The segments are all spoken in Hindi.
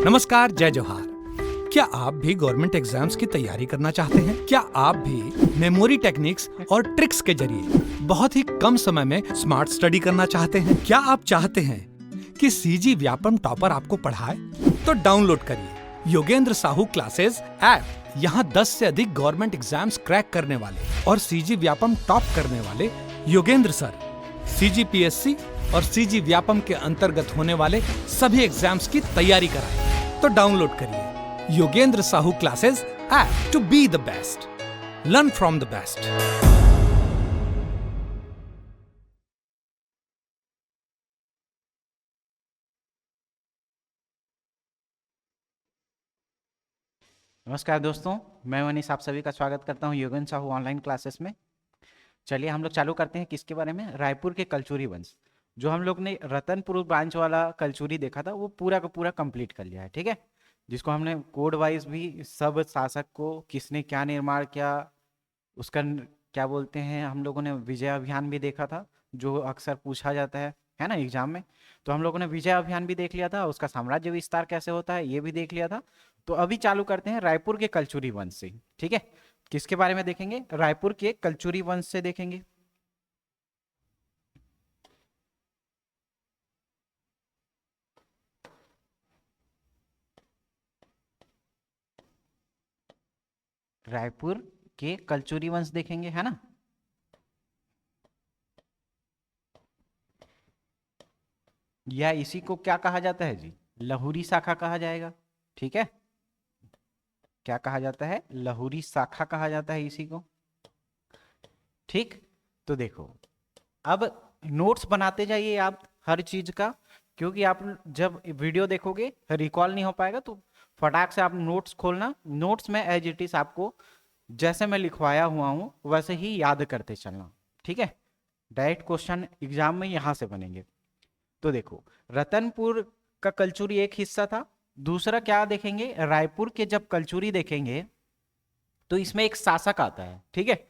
नमस्कार, जय जोहार। क्या आप भी गवर्नमेंट एग्जाम्स की तैयारी करना चाहते हैं? क्या आप भी मेमोरी टेक्निक्स और ट्रिक्स के जरिए बहुत ही कम समय में स्मार्ट स्टडी करना चाहते हैं? क्या आप चाहते हैं कि सीजी व्यापम टॉपर आपको पढ़ाए? तो डाउनलोड करिए योगेंद्र साहू क्लासेस ऐप। यहाँ 10 से अधिक गवर्नमेंट एग्जाम्स क्रैक करने वाले और सीजी व्यापम टॉप करने वाले योगेंद्र सर सीजीपीएससी और सीजी व्यापम के अंतर्गत होने वाले सभी एग्जाम्स की तैयारी कराएं। तो डाउनलोड करिए Yogendra Sahu classes app to be the best, learn from the best. नमस्कार दोस्तों, मैं मनीष आप सभी का स्वागत करता हूं योगेंद्र साहू ऑनलाइन क्लासेस में। चलिए हम लोग चालू करते हैं। किसके बारे में? रायपुर के कलचुरी वंश। जो हम लोग ने रतनपुर ब्रांच वाला कलचुरी देखा था वो पूरा का पूरा कंप्लीट कर लिया है, ठीक है। जिसको हमने कोड वाइज भी सब शासक को किसने क्या निर्माण किया उसका क्या बोलते हैं, हम लोगों ने विजय अभियान भी देखा था जो अक्सर पूछा जाता है ना एग्जाम में। तो हम लोगों ने विजय अभियान भी देख लिया था, उसका साम्राज्य विस्तार कैसे होता है ये भी देख लिया था। तो अभी चालू करते हैं रायपुर के कलचुरी वंश से, ठीक है। किसके बारे में देखेंगे? रायपुर के कलचुरी वंश से देखेंगे। रायपुर के कलचुरी वंश देखेंगे, है ना। या इसी को क्या कहा जाता है जी? लहुरी शाखा कहा जाएगा, ठीक है। क्या कहा जाता है? लहुरी शाखा कहा जाता है इसी को, ठीक। तो देखो, अब नोट्स बनाते जाइए आप हर चीज का, क्योंकि आप जब वीडियो देखोगे रिकॉल नहीं हो पाएगा। तो फटाक से आप नोट्स खोलना, नोट्स में एज इट इज आपको जैसे मैं लिखवाया हुआ हूं वैसे ही याद करते चलना, ठीक है। डायरेक्ट क्वेश्चन एग्जाम में यहां से बनेंगे। तो देखो, रतनपुर का कलचुरी एक हिस्सा था। दूसरा क्या देखेंगे? रायपुर के जब कलचुरी देखेंगे तो इसमें एक शासक आता है, ठीक है।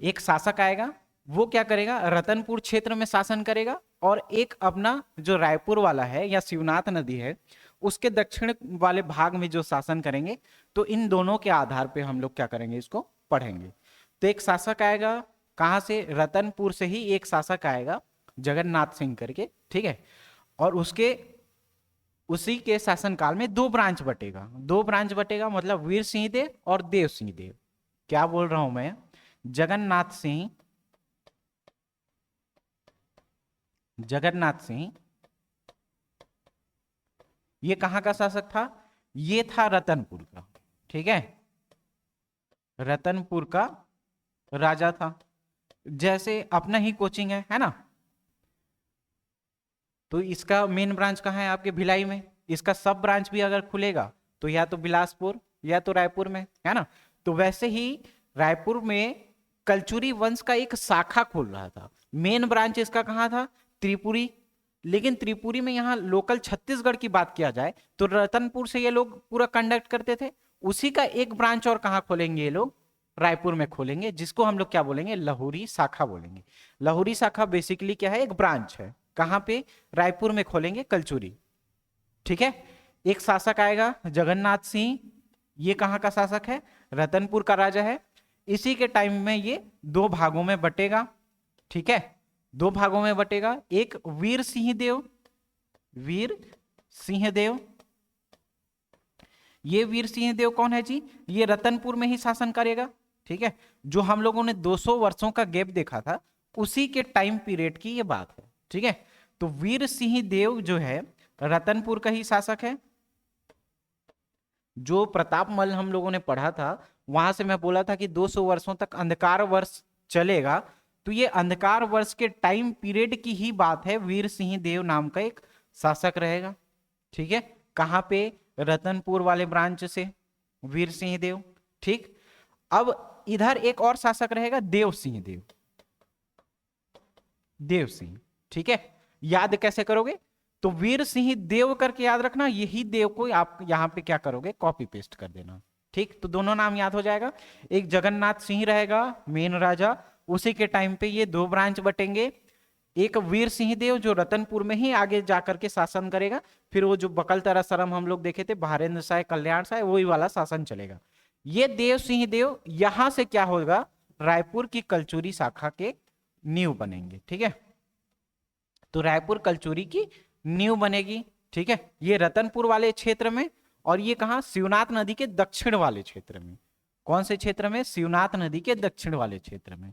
एक शासक आएगा, वो क्या करेगा? रतनपुर क्षेत्र में शासन करेगा, और एक अपना जो रायपुर वाला है या शिवनाथ नदी है उसके दक्षिण वाले भाग में जो शासन करेंगे। तो इन दोनों के आधार पे हम लोग क्या करेंगे? इसको पढ़ेंगे। तो एक शासक आएगा, कहां से? रतनपुर से ही एक शासक आएगा, जगन्नाथ सिंह करके, ठीक है। और उसी के शासनकाल में दो ब्रांच बटेगा, मतलब वीर सिंह देव और देव सिंह देव। क्या बोल रहा हूं मैं? जगन्नाथ सिंह ये कहां का शासक था? ये था रतनपुर का, ठीक है। रतनपुर का राजा था। जैसे अपना ही कोचिंग है ना। तो इसका मेन ब्रांच कहाँ है? आपके भिलाई में। इसका सब ब्रांच भी अगर खुलेगा तो या तो बिलासपुर या तो रायपुर में, है ना। तो वैसे ही रायपुर में कलचुरी वंश का एक शाखा खोल रहा था। मेन ब्रांच इसका कहाँ था? त्रिपुरी। लेकिन त्रिपुरी में यहाँ लोकल छत्तीसगढ़ की बात किया जाए तो रतनपुर से ये लोग पूरा कंडक्ट करते थे। उसी का एक ब्रांच और कहाँ खोलेंगे ये लोग? रायपुर में खोलेंगे, जिसको हम लोग क्या बोलेंगे? लहुरी शाखा बोलेंगे। लहुरी शाखा बेसिकली क्या है? एक ब्रांच है। कहां पे? रायपुर में खोलेंगे कलचुरी, ठीक है। एक शासक आएगा जगन्नाथ सिंह, ये कहां का शासक है? रतनपुर का राजा है। इसी के टाइम में ये दो भागों में बटेगा, ठीक है। दो भागों में बटेगा। एक वीर सिंह देव। ये वीर सिंह देव कौन है जी? ये रतनपुर में ही शासन करेगा, ठीक है। जो हम लोगों ने 200 वर्षों का गैप देखा था उसी के टाइम पीरियड की ये बात है, ठीक है। तो वीर सिंह देव जो है रतनपुर का ही शासक है। जो प्रतापमल हम लोगों ने पढ़ा था वहां से मैं बोला था कि 200 वर्षों तक अंधकार वर्ष चलेगा। तो ये अंधकार वर्ष के टाइम पीरियड की ही बात है। वीर सिंह देव नाम का एक शासक रहेगा, ठीक है। कहां पे? रतनपुर वाले ब्रांच से वीर सिंह देव, ठीक। अब इधर एक और शासक रहेगा देव सिंह, ठीक है। याद कैसे करोगे? तो वीर सिंह देव करके याद रखना, यही देव को आप यहां पे क्या करोगे? कॉपी पेस्ट कर देना, ठीक। तो दोनों नाम याद हो जाएगा। एक जगन्नाथ सिंह रहेगा मेन राजा, उसी के टाइम पे ये दो ब्रांच बटेंगे। एक वीर सिंह देव जो रतनपुर में ही आगे जाकर के शासन करेगा, फिर वो जो बकलतरा सरम हम लोग देखे थे, बहारेंद्र शाह, कल्याण शाह, वही वाला शासन चलेगा। ये देव सिंह देव यहां से क्या होगा, रायपुर की कलचुरी शाखा के नींव बनेंगे। ठीक है, तो रायपुर कलचुरी की नींव बनेगी। ठीक है, ये रतनपुर वाले क्षेत्र में, और ये कहा, शिवनाथ नदी के दक्षिण वाले क्षेत्र में। कौन से क्षेत्र में, शिवनाथ नदी के दक्षिण वाले क्षेत्र में,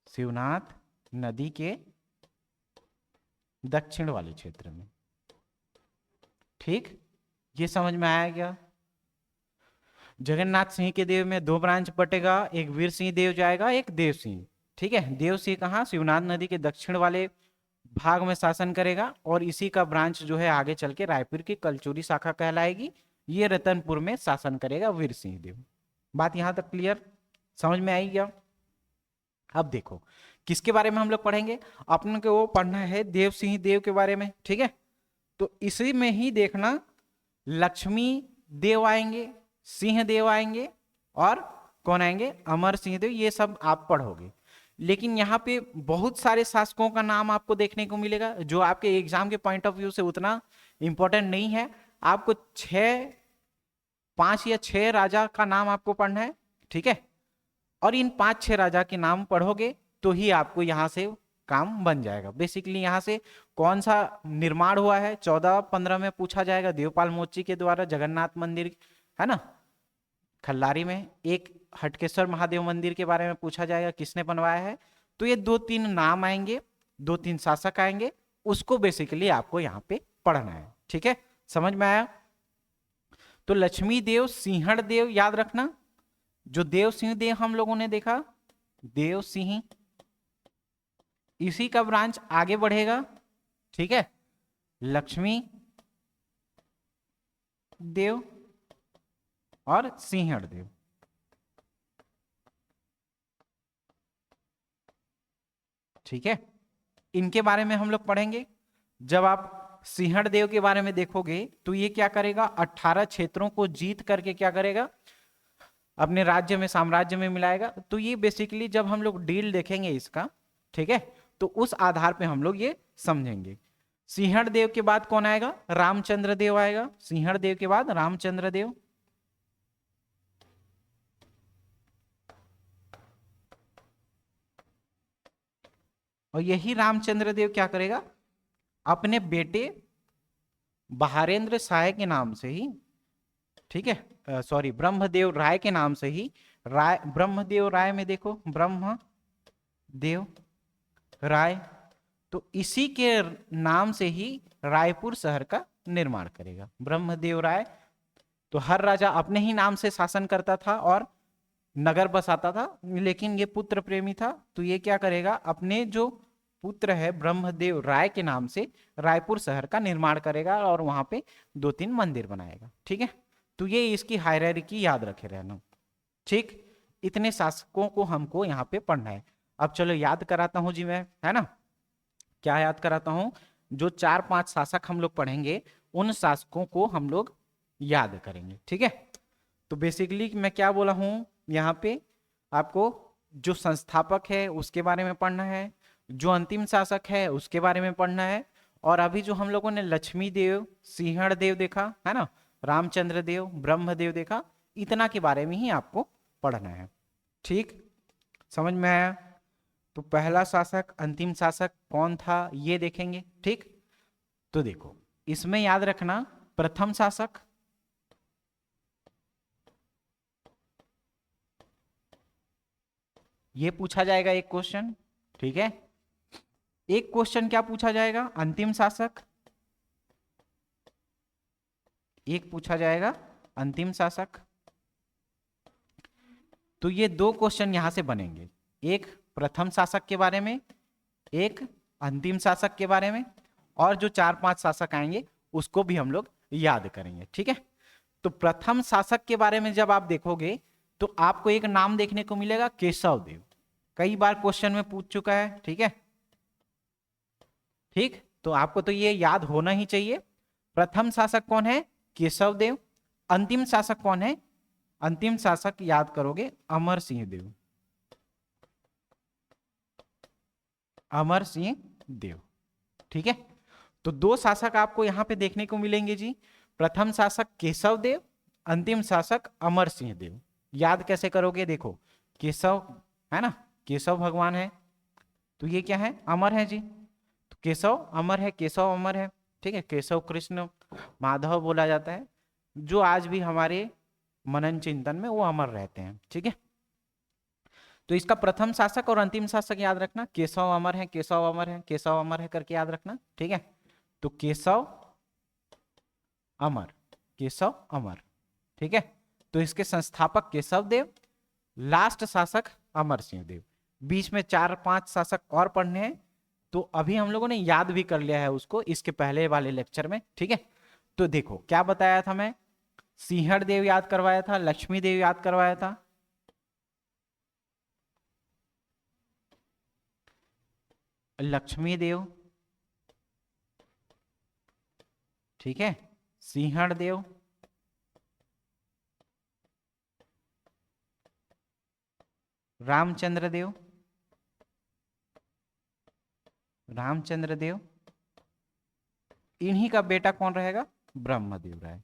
शिवनाथ नदी के दक्षिण वाले क्षेत्र में। ठीक, ये समझ में आया क्या? जगन्नाथ सिंह के देव में दो ब्रांच बटेगा, एक वीर सिंह देव जाएगा, एक देव सिंह। ठीक है, देव सिंह कहाँ, शिवनाथ नदी के दक्षिण वाले भाग में शासन करेगा, और इसी का ब्रांच जो है आगे चल के रायपुर की कलचुरी शाखा कहलाएगी। ये रतनपुर में शासन करेगा वीर सिंह देव। बात यहां तक क्लियर, समझ में आई क्या? अब देखो किसके बारे में हम लोग पढ़ेंगे, अपन को वो पढ़ना है देव सिंह देव के बारे में। ठीक है, तो इसी में ही देखना, लक्ष्मी देव आएंगे, सिंह देव आएंगे, और कौन आएंगे, अमर सिंह देव, ये सब आप पढ़ोगे। लेकिन यहाँ पे बहुत सारे शासकों का नाम आपको देखने को मिलेगा, जो आपके एग्जाम के पॉइंट ऑफ व्यू से उतना इंपॉर्टेंट नहीं है। आपको 5 या 6 राजा का नाम आपको पढ़ना है। ठीक है, और इन 5-6 राजा के नाम पढ़ोगे तो ही आपको यहाँ से काम बन जाएगा। बेसिकली यहाँ से कौन सा निर्माण हुआ है 1415 में पूछा जाएगा, देवपाल मोची के द्वारा जगन्नाथ मंदिर, है ना, खल्लारी में। एक हटकेश्वर महादेव मंदिर के बारे में पूछा जाएगा, किसने बनवाया है। तो ये 2-3 नाम आएंगे, 2-3 शासक आएंगे, उसको बेसिकली आपको यहाँ पे पढ़ना है। ठीक है, समझ में आया? तो लक्ष्मी देव, सिंहड़ देव याद रखना। जो देव सिंह देव हम लोगों ने देखा, देव सिंह, इसी का ब्रांच आगे बढ़ेगा। ठीक है, लक्ष्मी देव और सिंहड़ देव। ठीक है, इनके बारे में हम लोग पढ़ेंगे। जब आप सिंहड़ देव के बारे में देखोगे तो ये क्या करेगा, 18 क्षेत्रों को जीत करके क्या करेगा, अपने राज्य में, साम्राज्य में मिलाएगा। तो ये बेसिकली जब हम लोग डील देखेंगे इसका, ठीक है, तो उस आधार पे हम लोग ये समझेंगे। सिंहड़ देव के बाद कौन आएगा, रामचंद्र देव आएगा। सिंहड़ देव के बाद रामचंद्र देव। और यही रामचंद्र देव क्या करेगा, अपने बेटे बहारेंद्र शाह के नाम से ही, ठीक है, सॉरी, ब्रह्मदेव राय के नाम से ही, राय, ब्रह्मदेव राय में देखो, ब्रह्मदेव राय, तो इसी के नाम से ही रायपुर शहर का निर्माण करेगा। ब्रह्मदेव राय, तो हर राजा अपने ही नाम से शासन करता था और नगर बसाता था, लेकिन ये पुत्र प्रेमी था, तो ये क्या करेगा, अपने जो पुत्र है ब्रह्मदेव राय के नाम से रायपुर शहर का निर्माण करेगा और वहां पे 2-3 मंदिर बनाएगा। ठीक है, तो ये इसकी हायरार्की याद रखे रहना। ठीक, इतने शासकों को हमको यहाँ पे पढ़ना है। अब चलो याद कराता हूं जी मैं, है ना, क्या याद कराता हूं, जो 4-5 शासक हम लोग पढ़ेंगे उन शासकों को हम लोग याद करेंगे। ठीक है, तो बेसिकली मैं क्या बोला हूं, यहाँ पे आपको जो संस्थापक है उसके बारे में पढ़ना है, जो अंतिम शासक है उसके बारे में पढ़ना है, और अभी जो हम लोगों ने लक्ष्मी देव, सिंहड़ देव देखा, है ना, रामचंद्र देव, ब्रह्मदेव देखा, इतना के बारे में ही आपको पढ़ना है। ठीक, समझ में आया? तो पहला शासक, अंतिम शासक कौन था ये देखेंगे। ठीक, तो देखो इसमें याद रखना, प्रथम शासक, ये पूछा जाएगा एक क्वेश्चन। ठीक है, एक क्वेश्चन क्या पूछा जाएगा, अंतिम शासक, एक पूछा जाएगा अंतिम शासक। तो ये 2 क्वेश्चन यहां से बनेंगे, एक प्रथम शासक के बारे में, एक अंतिम शासक के बारे में, और जो 4-5 शासक आएंगे उसको भी हम लोग याद करेंगे। ठीक है, तो प्रथम शासक के बारे में जब आप देखोगे तो आपको एक नाम देखने को मिलेगा, केशव देव। कई बार क्वेश्चन में पूछ चुका है। ठीक है, ठीक, तो आपको तो ये याद होना ही चाहिए। प्रथम शासक कौन है, केशव देव। अंतिम शासक कौन है, अंतिम शासक याद करोगे, अमर सिंह देव। अमर सिंह देव। ठीक है, तो दो शासक आपको यहां पे देखने को मिलेंगे जी। प्रथम शासक केशव देव, अंतिम शासक अमर सिंह देव। याद कैसे करोगे, देखो केशव है ना, केशव भगवान है, तो ये क्या है, अमर है जी। तो केशव अमर है, केशव अमर है। ठीक है, केशव कृष्ण माधव बोला जाता है, जो आज भी हमारे मनन चिंतन में वो अमर रहते हैं। ठीक है, तो इसका प्रथम शासक और अंतिम शासक याद रखना, केशव अमर है, केशव अमर है, केशव अमर है करके याद रखना। ठीक है, तो केशव अमर, केशव अमर। ठीक है, तो इसके संस्थापक केशव देव, लास्ट शासक अमर सिंह देव। बीच में 4-5 शासक और पढ़ने हैं, तो अभी हम लोगों ने याद भी कर लिया है उसको इसके पहले वाले लेक्चर में। ठीक है, तो देखो क्या बताया था मैं, सिंहड़ देव याद करवाया था, लक्ष्मी देव याद करवाया था, लक्ष्मी देव, ठीक है, सिंहड़ देव, रामचंद्र देव, रामचंद्र देव, इन्हीं का बेटा कौन रहेगा, ब्रह्मदेव राय,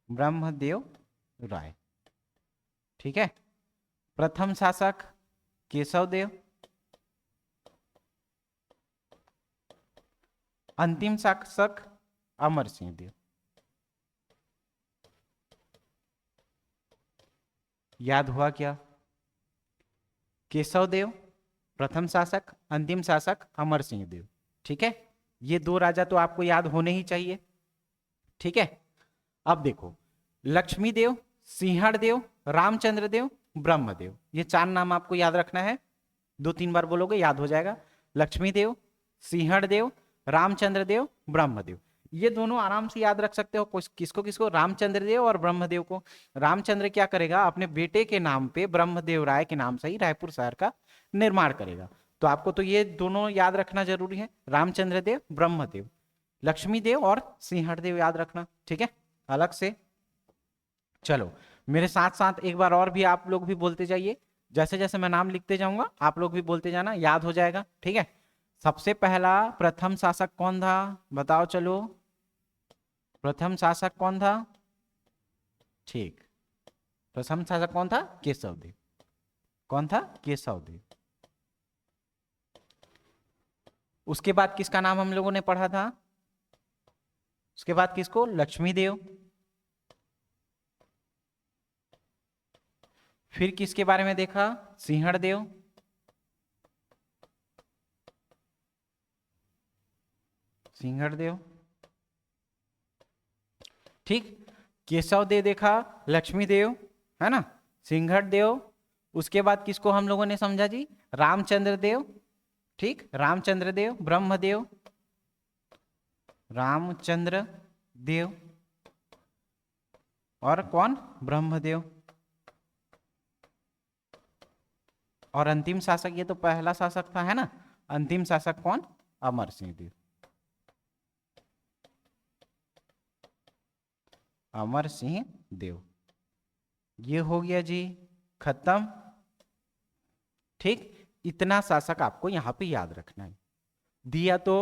ब्रह्मदेव राय। ठीक है, प्रथम शासक केशव देव, अंतिम शासक अमर सिंह देव। याद हुआ क्या, केशव देव प्रथम शासक, अंतिम शासक अमर सिंह देव। ठीक है, ये दो राजा तो आपको याद होने ही चाहिए। ठीक है, अब देखो लक्ष्मी देव, सिंहड़ देव, रामचंद्र देव, ब्रह्मदेव, ये 4 नाम आपको याद रखना है। 2-3 बार बोलोगे याद हो जाएगा। लक्ष्मी देव, सिंहड़ देव, रामचंद्र देव, ब्रह्मदेव, ये दोनों आराम से याद रख सकते हो। किसको किसको, रामचंद्र देव और ब्रह्मदेव को। रामचंद्र क्या करेगा, अपने बेटे के नाम पे ब्रह्मदेव राय के नाम से ही रायपुर शहर का निर्माण करेगा। तो आपको तो ये दोनों याद रखना जरूरी है, रामचंद्र देव, ब्रह्मदेव, लक्ष्मी देव और सिंहड़ देव याद रखना। ठीक है, अलग से। चलो मेरे साथ साथ एक बार और भी आप लोग भी बोलते जाइए, जैसे जैसे मैं नाम लिखते जाऊंगा आप लोग भी बोलते जाना, याद हो जाएगा। ठीक है, सबसे पहला प्रथम शासक कौन था, बताओ चलो, प्रथम शासक कौन था, ठीक, प्रथम शासक कौन था, केशव देव। कौन था, केशव देव। उसके बाद किसका नाम हम लोगों ने पढ़ा था, उसके बाद किसको, लक्ष्मी देव। फिर किसके बारे में देखा, सिंहड़ देव। सिंहड़ देव, ठीक, केशव देव देखा, लक्ष्मी देव है ना, सिंहड़ देव। उसके बाद किसको हम लोगों ने समझा जी, रामचंद्र देव। ठीक, रामचंद्र देव, ब्रह्मदेव, रामचंद्र देव, और कौन, ब्रह्मदेव। और अंतिम शासक, ये तो पहला शासक था है ना, अंतिम शासक कौन, अमर सिंह देव। अमर सिंह देव, ये हो गया जी खत्म। ठीक, इतना शासक आपको यहां पे याद रखना है। दिया तो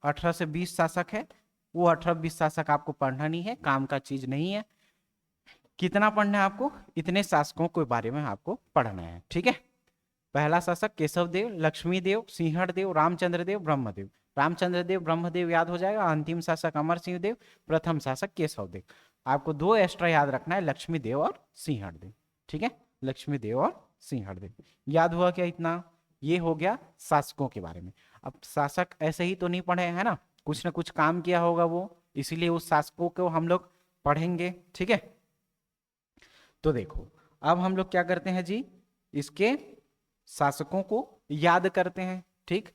18 से 20 शासक है, वो 18-20 शासक आपको पढ़ना नहीं है, काम का चीज नहीं है। कितना पढ़ना है आपको, इतने शासकों के बारे में आपको पढ़ना है। ठीक है, पहला शासक केशव देव, लक्ष्मी देव, सिंहड़ देव, रामचंद्र देव, ब्रह्मदेव। रामचंद्र देव, ब्रह्मदेव याद हो जाएगा। अंतिम शासक अमर सिंह देव, प्रथम शासक केशव देव। आपको 2 एक्स्ट्रा याद रखना है, लक्ष्मी देव और सिंहड़ देव। ठीक है, लक्ष्मी देव और सिंहड़ देव। याद हुआ क्या इतना, ये हो गया शासकों के बारे में। अब शासक ऐसे ही तो नहीं पढ़े है ना, कुछ ना कुछ काम किया होगा वो, इसीलिए उस शासकों को हम लोग पढ़ेंगे। ठीक है, तो देखो अब हम लोग क्या करते हैं जी, इसके शासकों को याद करते हैं। ठीक,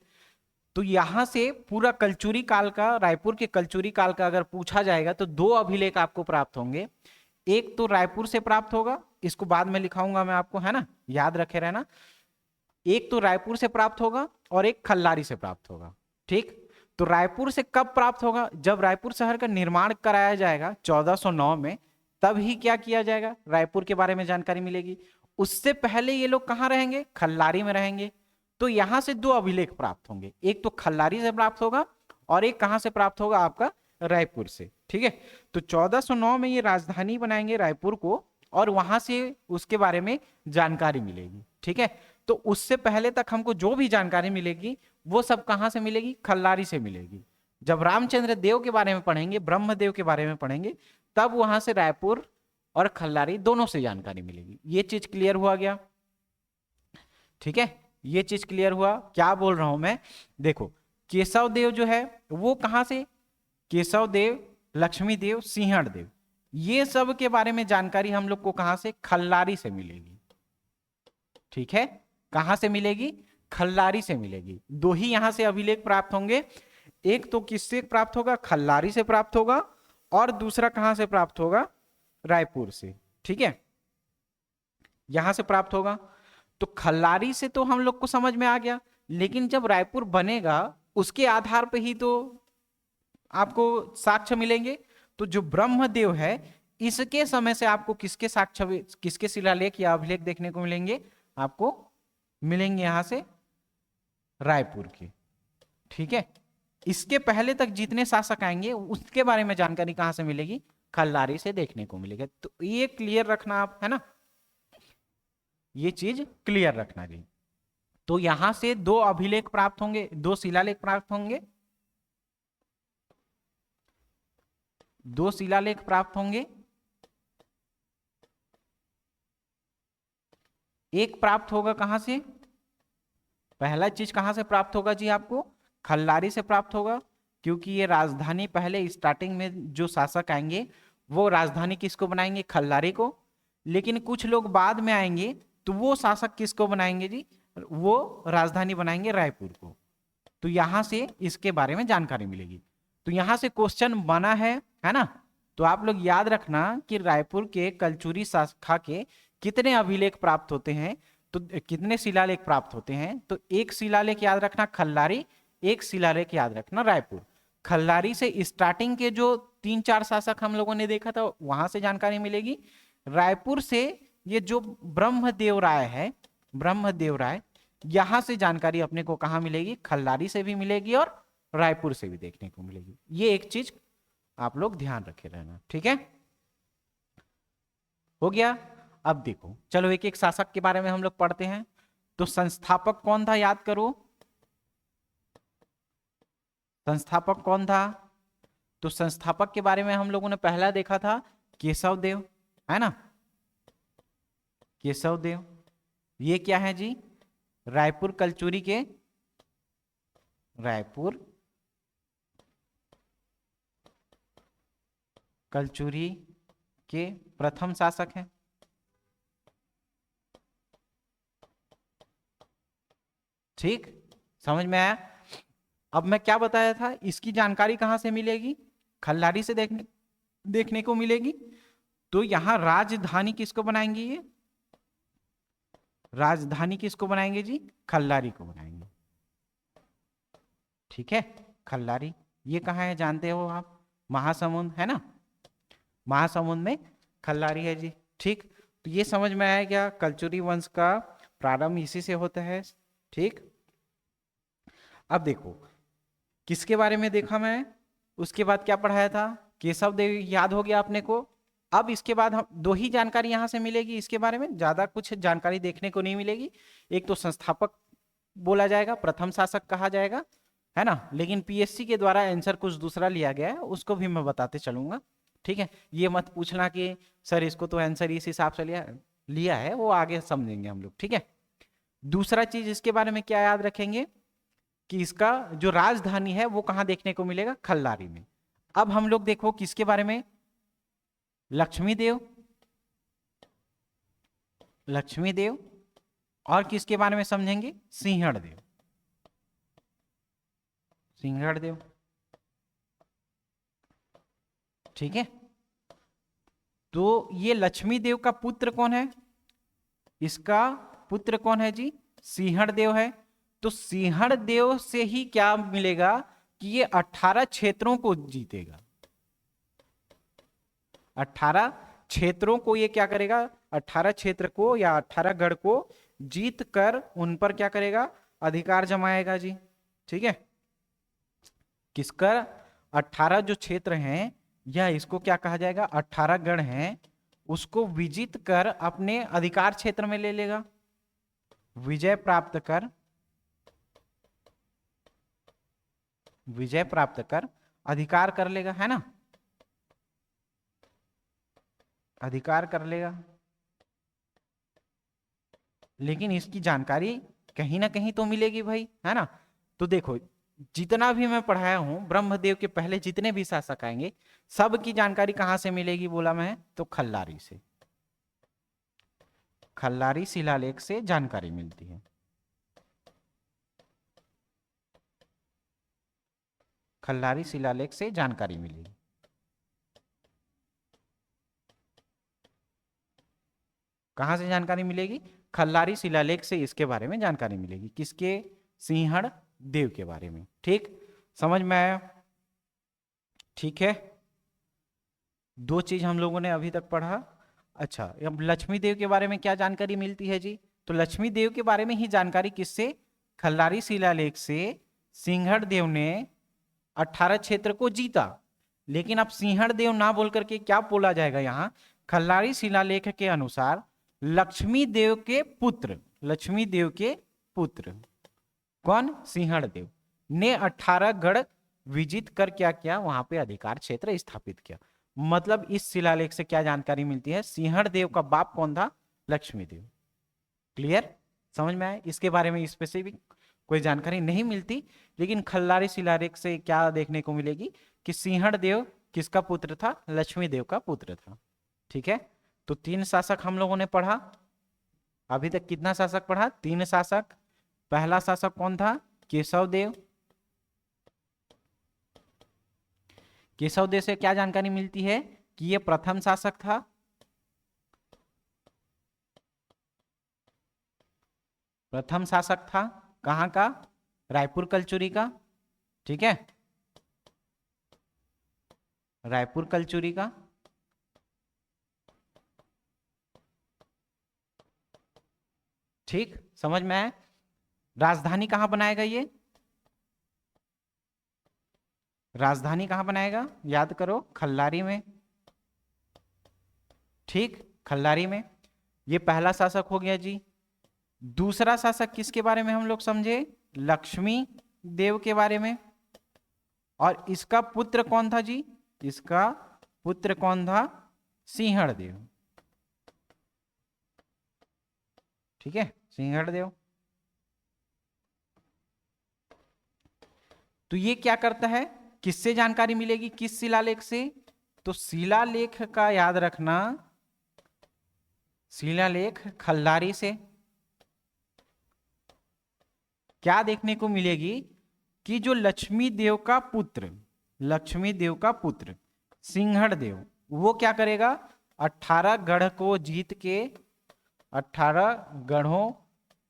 तो यहां से पूरा कलचुरी काल का, रायपुर के कलचुरी काल का अगर पूछा जाएगा तो 2 अभिलेख आपको प्राप्त होंगे। एक तो रायपुर से प्राप्त होगा, इसको बाद में लिखाऊंगा मैं आपको है ना, याद रखे रहना। एक तो रायपुर से प्राप्त होगा और एक खल्लारी से प्राप्त होगा। ठीक, तो रायपुर से कब प्राप्त होगा, जब रायपुर शहर का निर्माण कराया जाएगा 1409 में, तब ही क्या किया जाएगा, रायपुर के बारे में जानकारी मिलेगी। उससे पहले ये लोग कहां रहेंगे, खल्लारी में रहेंगे। तो यहां से दो अभिलेख प्राप्त होंगे, एक तो खल्लारी से प्राप्त होगा और एक कहां से प्राप्त होगा, आपका रायपुर से। ठीक है, तो 1409 में ये राजधानी बनाएंगे रायपुर को, और वहां से उसके बारे में जानकारी मिलेगी। ठीक है, तो उससे पहले तक हमको जो भी जानकारी मिलेगी वो सब कहां से मिलेगी, खल्लारी से मिलेगी। जब रामचंद्र देव के बारे में पढ़ेंगे, ब्रह्मदेव के बारे में पढ़ेंगे, तब वहां से रायपुर और खल्लारी दोनों से जानकारी मिलेगी। ये चीज क्लियर हुआ गया? ठीक है, ये चीज क्लियर हुआ? क्या बोल रहा हूं मैं, देखो केशव देव जो है वो कहां से, केशव देव, लक्ष्मी देव, सिंहण देव, ये सब के बारे में जानकारी हम लोग को कहां से, खल्लारी से मिलेगी। ठीक है, कहां से मिलेगी, खल्लारी से मिलेगी। दो ही यहां से अभिलेख प्राप्त होंगे, एक तो किससे प्राप्त होगा, खल्लारी से प्राप्त होगा, और दूसरा कहां से प्राप्त होगा, रायपुर से। ठीक है, यहां से प्राप्त होगा। तो खल्लारी से तो हम लोग को समझ में आ गया, लेकिन जब रायपुर बनेगा उसके आधार पे ही तो आपको साक्ष्य मिलेंगे। तो जो ब्रह्मदेव है, इसके समय से आपको किसके साक्ष्य, किसके शिलालेख या अभिलेख देखने को मिलेंगे, आपको मिलेंगे यहां से रायपुर के। ठीक है, इसके पहले तक जितने शासक आएंगे उसके बारे में जानकारी कहां से मिलेगी, खल्लारी से देखने को मिलेगा। तो ये क्लियर रखना आप, है ना, ये चीज क्लियर रखना जी। तो यहां से दो अभिलेख प्राप्त होंगे, दो शिलालेख प्राप्त होंगे, दो शिलालेख प्राप्त होंगे। एक प्राप्त होगा कहां से, पहला चीज कहां से प्राप्त होगा जी, आपको खल्लारी से प्राप्त होगा, क्योंकि ये राजधानी पहले स्टार्टिंग में जो शासक आएंगे वो राजधानी किसको बनाएंगे, खल्लारी को। लेकिन कुछ लोग बाद में आएंगे तो वो शासक किसको बनाएंगे जी, वो राजधानी बनाएंगे रायपुर को। तो यहां से इसके बारे में जानकारी मिलेगी। तो यहां से क्वेश्चन बना है ना। तो आप लोग याद रखना कि रायपुर के कलचुरी शाखा के कितने अभिलेख प्राप्त होते हैं, तो कितने शिलालेख प्राप्त होते हैं। तो एक शिलालेख याद रखना खल्लारी, एक शिलालेख याद रखना रायपुर। खल्लारी से स्टार्टिंग के जो 3-4 शासक हम लोगों ने देखा था वहां से जानकारी मिलेगी। रायपुर से ये जो ब्रह्मदेव राय है, ब्रह्मदेव राय, यहां से जानकारी अपने को कहां मिलेगी, खल्लारी से भी मिलेगी और रायपुर से भी देखने को मिलेगी। ये एक चीज आप लोग ध्यान रखे रहना। ठीक है, हो गया। अब देखो, चलो एक एक शासक के बारे में हम लोग पढ़ते हैं। तो संस्थापक कौन था, याद करो, संस्थापक कौन था। तो संस्थापक के बारे में हम लोगों ने पहला देखा था केशव देव, है ना, केशव देव। ये क्या है जी, रायपुर कलचुरी के, रायपुर कलचुरी के प्रथम शासक हैं। ठीक, समझ में आया। अब मैं क्या बताया था, इसकी जानकारी कहां से मिलेगी, खल्लारी से देखने को मिलेगी। तो यहां राजधानी किसको बनाएंगे, ये राजधानी किसको बनाएंगे जी, खल्लारी को बनाएंगे। ठीक है, खल्लारी ये कहां है जानते हो आप, महासमुंद, है ना, महासमुंद में खल्लारी है जी। ठीक, तो ये समझ में आया क्या, कलचुरी वंश का प्रारंभ इसी से होता है। ठीक, अब देखो किसके बारे में देखा मैं, उसके बाद क्या पढ़ाया था, केशव देव याद हो गया अपने को। अब इसके बाद हम दो ही जानकारी यहां से मिलेगी इसके बारे में, ज्यादा कुछ जानकारी देखने को नहीं मिलेगी। एक तो संस्थापक बोला जाएगा, प्रथम शासक कहा जाएगा, है ना, लेकिन पीएससी के द्वारा आंसर कुछ दूसरा लिया गया है, उसको भी मैं बताते चलूंगा। ठीक है, ये मत पूछना कि सर इसको तो आंसर इस हिसाब से लिया है, वो आगे समझेंगे हम लोग। ठीक है, दूसरा चीज इसके बारे में क्या याद रखेंगे कि इसका जो राजधानी है वो कहां देखने को मिलेगा, खल्लारी में। अब हम लोग देखो किसके बारे में, लक्ष्मी देव, लक्ष्मी देव, और किसके बारे में समझेंगे, सिंहण देव, सिंहण देव। ठीक है, तो ये लक्ष्मी देव का पुत्र कौन है, इसका पुत्र कौन है जी, सिंहण देव है। तो सिंहण देव से ही क्या मिलेगा कि ये 18 क्षेत्रों को जीतेगा, 18 क्षेत्रों को ये क्या करेगा, 18 क्षेत्र को या 18 गढ़ को जीत कर उन पर क्या करेगा, अधिकार जमाएगा जी। ठीक है, किसका? 18 जो क्षेत्र हैं, या इसको क्या कहा जाएगा, 18 गण हैं, उसको विजित कर अपने अधिकार क्षेत्र में ले लेगा, विजय प्राप्त कर अधिकार कर लेगा, है ना, अधिकार कर लेगा। लेकिन इसकी जानकारी कहीं ना कहीं तो मिलेगी भाई, है ना। तो देखो, जितना भी मैं पढ़ाया हूं, ब्रह्मदेव के पहले जितने भी शासक आएंगे, सब की जानकारी कहां से मिलेगी बोला मैं, तो खल्लारी से, खल्लारी शिलालेख से जानकारी मिलती है। खल्लारी शिलालेख से जानकारी मिलेगी। कहां से जानकारी मिलेगी? खल्लारी शिलालेख से इसके बारे में जानकारी मिलेगी। किसके? सिंहड़ देव के बारे में। ठीक, समझ में आया? ठीक है, दो चीज हम लोगों ने अभी तक पढ़ा। अच्छा, अब लक्ष्मी देव के बारे में क्या जानकारी मिलती है जी? तो लक्ष्मी देव के बारे में ही जानकारी किससे? खल्लारी शिलालेख से। सिंहड़ देव ने 18 क्षेत्र को जीता, लेकिन अब सिंहड़ देव ना बोल करके क्या बोला जाएगा यहां? खल्लारी शिलालेख के अनुसार लक्ष्मी देव के पुत्र, लक्ष्मी देव के पुत्र कौन? सिंहड़ देव ने 18 गढ़ विजित कर क्या किया? वहां पे अधिकार क्षेत्र स्थापित किया। मतलब इस शिलालेख से क्या जानकारी मिलती है? सिंहड़ देव का बाप कौन था? लक्ष्मी देव। क्लियर? समझ में आया? इसके बारे में स्पेसिफिक कोई जानकारी नहीं मिलती, लेकिन खल्लारी शिलालेख से क्या देखने को मिलेगी कि सिंहड़ देव किसका पुत्र था? लक्ष्मी देव का पुत्र था। ठीक है, तो 3 शासक हम लोगों ने पढ़ा। अभी तक कितना शासक पढ़ा? 3 शासक। पहला शासक कौन था? केशव देव। केशव देव से क्या जानकारी मिलती है कि यह प्रथम शासक था। प्रथम शासक था कहां का? रायपुर कलचुरी का। ठीक है, रायपुर कलचुरी का। ठीक, समझ में आया? राजधानी कहां बनाएगा ये? राजधानी कहां बनाएगा? याद करो, खल्लारी में। ठीक, खल्लारी में। ये पहला शासक हो गया जी। दूसरा शासक किसके बारे में हम लोग समझे? लक्ष्मी देव के बारे में। और इसका पुत्र कौन था जी? इसका पुत्र कौन था? सिंहड़ देव। ठीक है, सिंहड़ देव। तो ये क्या करता है? किससे जानकारी मिलेगी? किस शिलालेख से? तो शिलालेख का याद रखना, शिलालेख खल्लारी से। क्या देखने को मिलेगी कि जो लक्ष्मी देव का पुत्र, लक्ष्मी देव का पुत्र सिंहड़ देव, वो क्या करेगा? 18 गढ़ को जीत के 18 गढ़ों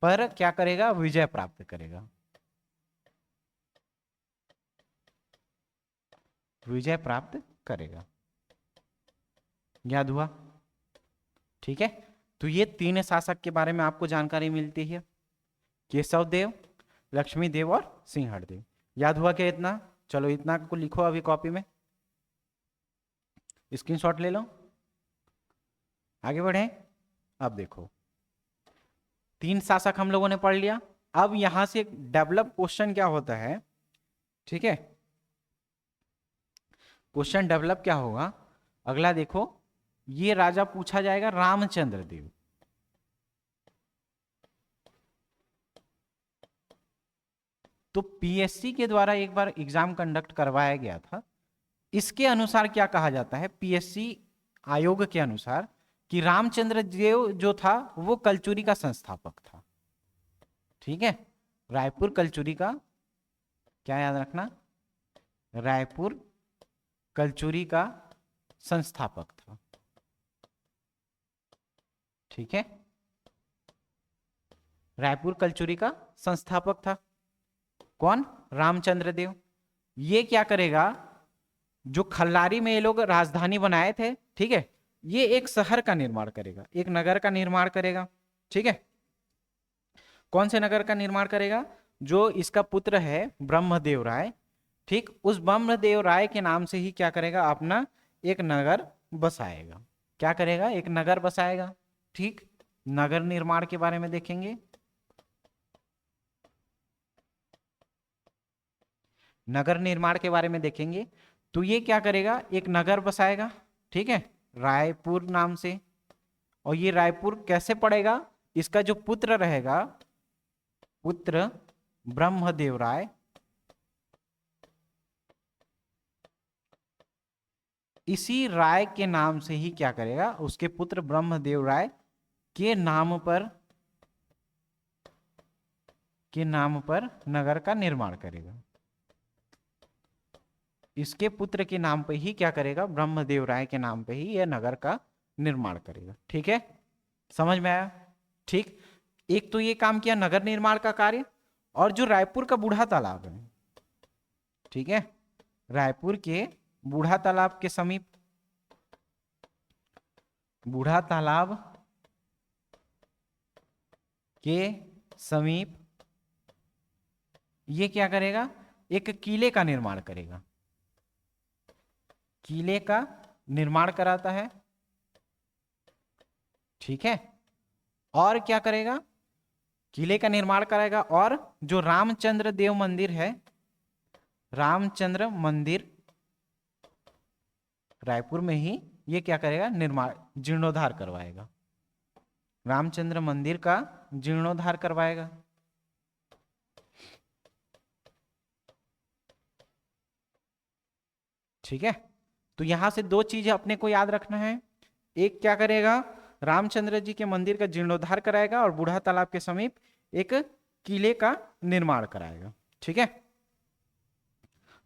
पर क्या करेगा? विजय प्राप्त करेगा। विजय प्राप्त करेगा। याद हुआ? ठीक है, तो ये 3 शासक के बारे में आपको जानकारी मिलती है, केशव देव, लक्ष्मी देव और सिंहड़ देव। याद हुआ क्या इतना? चलो इतना को लिखो अभी कॉपी में, स्क्रीनशॉट ले लो। आगे बढ़े। अब देखो, 3 शासक हम लोगों ने पढ़ लिया। अब यहां से डेवलप क्वेश्चन क्या होता है? ठीक है, क्वेश्चन डेवलप क्या होगा? अगला देखो, ये राजा पूछा जाएगा रामचंद्र देव। तो पीएससी के द्वारा एक बार एग्जाम कंडक्ट करवाया गया था। इसके अनुसार क्या कहा जाता है, पीएससी आयोग के अनुसार, कि रामचंद्र देव जो था वो कलचुरी का संस्थापक था। ठीक है, रायपुर कलचुरी का, क्या याद रखना, रायपुर कलचुरी का संस्थापक था। ठीक है, रायपुर कलचुरी का संस्थापक था कौन? रामचंद्र देव। ये क्या करेगा? जो खल्लारी में ये लोग राजधानी बनाए थे, ठीक है, ये एक शहर का निर्माण करेगा, एक नगर का निर्माण करेगा। ठीक है, कौन से नगर का निर्माण करेगा? जो इसका पुत्र है ब्रह्मदेव राय, ठीक, उस ब्रह्मदेव राय के नाम से ही क्या करेगा, अपना एक नगर बसाएगा। क्या करेगा, एक नगर बसाएगा। ठीक, नगर निर्माण के बारे में देखेंगे। नगर निर्माण के बारे में देखेंगे तो ये क्या करेगा, एक नगर बसाएगा, ठीक है, रायपुर नाम से। और ये रायपुर कैसे पड़ेगा, इसका जो पुत्र रहेगा, पुत्र ब्रह्मदेव राय, इसी राय के नाम से ही क्या करेगा, उसके पुत्र ब्रह्मदेव राय के नाम पर नगर का निर्माण करेगा। इसके पुत्र के नाम पे ही क्या करेगा, ब्रह्मदेव राय के नाम पे ही यह नगर का निर्माण करेगा। ठीक है, समझ में आया। ठीक, एक तो ये काम किया नगर निर्माण का कार्य, और जो रायपुर का बूढ़ा तालाब है, ठीक है, रायपुर के बूढ़ा तालाब के समीप, बूढ़ा तालाब के समीप ये क्या करेगा, एक किले का निर्माण करेगा। किले का निर्माण कराता है, ठीक है, और क्या करेगा, किले का निर्माण कराएगा। और जो रामचंद्र देव मंदिर है, रामचंद्र मंदिर रायपुर में ही ये क्या करेगा, निर्माण, जीर्णोद्धार करवाएगा। रामचंद्र मंदिर का जीर्णोद्धार करवाएगा। ठीक है, तो यहां से दो चीजें अपने को याद रखना है। एक क्या करेगा, रामचंद्र जी के मंदिर का जीर्णोद्धार कराएगा, और बूढ़ा तालाब के समीप एक किले का निर्माण कराएगा। ठीक है,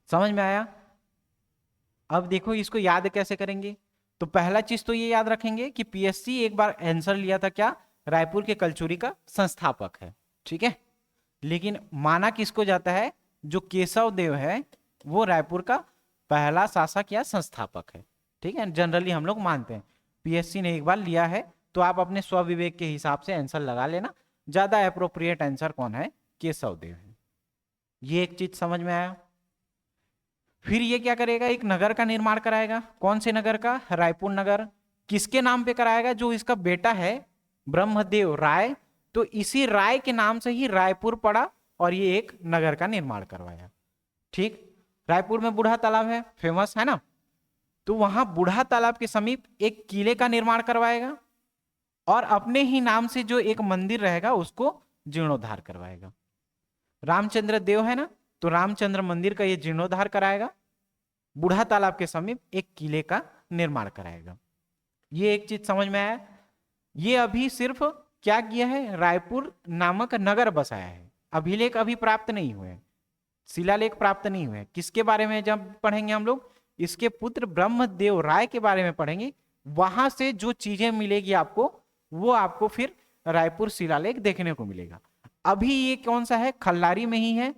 समझ में आया। अब देखो इसको याद कैसे करेंगे। तो पहला चीज तो ये याद रखेंगे कि पीएससी एक बार आंसर लिया था, क्या, रायपुर के कलचुरी का संस्थापक है। ठीक है, लेकिन माना किसको जाता है, जो केशव देव है वो रायपुर का पहला शासक या संस्थापक है। ठीक है, जनरली हम लोग मानते हैं। पीएससी ने एक बार लिया है तो आप अपने स्वविवेक के हिसाब से आंसर लगा लेना, ज्यादा एप्रोप्रिएट आंसर कौन है, केशव देव है। ये एक चीज समझ में आया। फिर ये क्या करेगा, एक नगर का निर्माण कराएगा। कौन से नगर का, रायपुर नगर। किसके नाम पे कराएगा, जो इसका बेटा है ब्रह्मदेव राय, तो इसी राय के नाम से ही रायपुर पड़ा और ये एक नगर का निर्माण करवाया। ठीक, रायपुर में बूढ़ा तालाब है, फेमस है ना, तो वहां बूढ़ा तालाब के समीप एक किले का निर्माण करवाएगा, और अपने ही नाम से जो एक मंदिर रहेगा उसको जीर्णोद्धार करवाएगा। रामचंद्र देव है ना, तो रामचंद्र मंदिर का ये जीर्णोद्धार कराएगा, बूढ़ा तालाब के समीप एक किले का निर्माण कराएगा। ये एक चीज समझ में आया। ये अभी सिर्फ क्या किया है, रायपुर नामक नगर बसाया है। अभिलेख अभी प्राप्त नहीं हुए, शिलालेख प्राप्त नहीं हुए। किसके बारे में जब पढ़ेंगे हम लोग, इसके पुत्र ब्रह्मदेव राय के बारे में पढ़ेंगे। वहां से जो चीजें मिलेगी आपको, वो आपको फिर रायपुर शिलालेख देखने को मिलेगा। अभी ये कौन सा है, खल्लारी में ही है,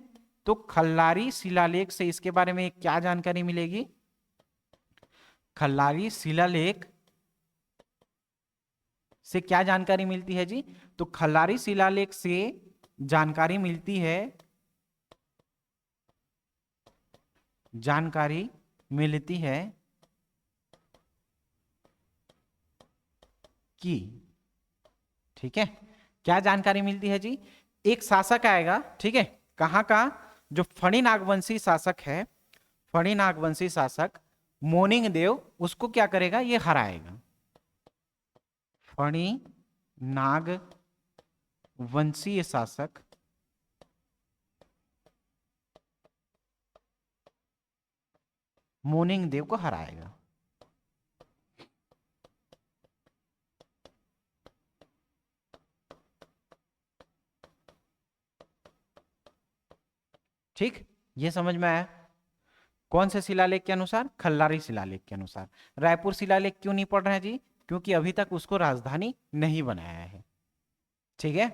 तो खल्लारी शिलालेख से इसके बारे में क्या जानकारी मिलेगी, खल्लारी शिलालेख से क्या जानकारी मिलती है जी, तो खल्लारी शिलालेख से जानकारी मिलती है, जानकारी मिलती है कि, ठीक है, क्या जानकारी मिलती है जी, एक शासक आएगा, ठीक है, कहां का, जो फणी नागवंशी शासक है, फणी नागवंशी शासक मोनिंग देव, उसको क्या करेगा, ये हराएगा। फणी नागवंशीय शासक मोनिंग देव को हराएगा। ठीक, ये समझ में आया। कौन से शिलालेख के अनुसार, खल्लारी शिलालेख के अनुसार। रायपुर शिलालेख क्यों नहीं पढ़ रहे हैं जी, क्योंकि अभी तक उसको राजधानी नहीं बनाया है। ठीक है,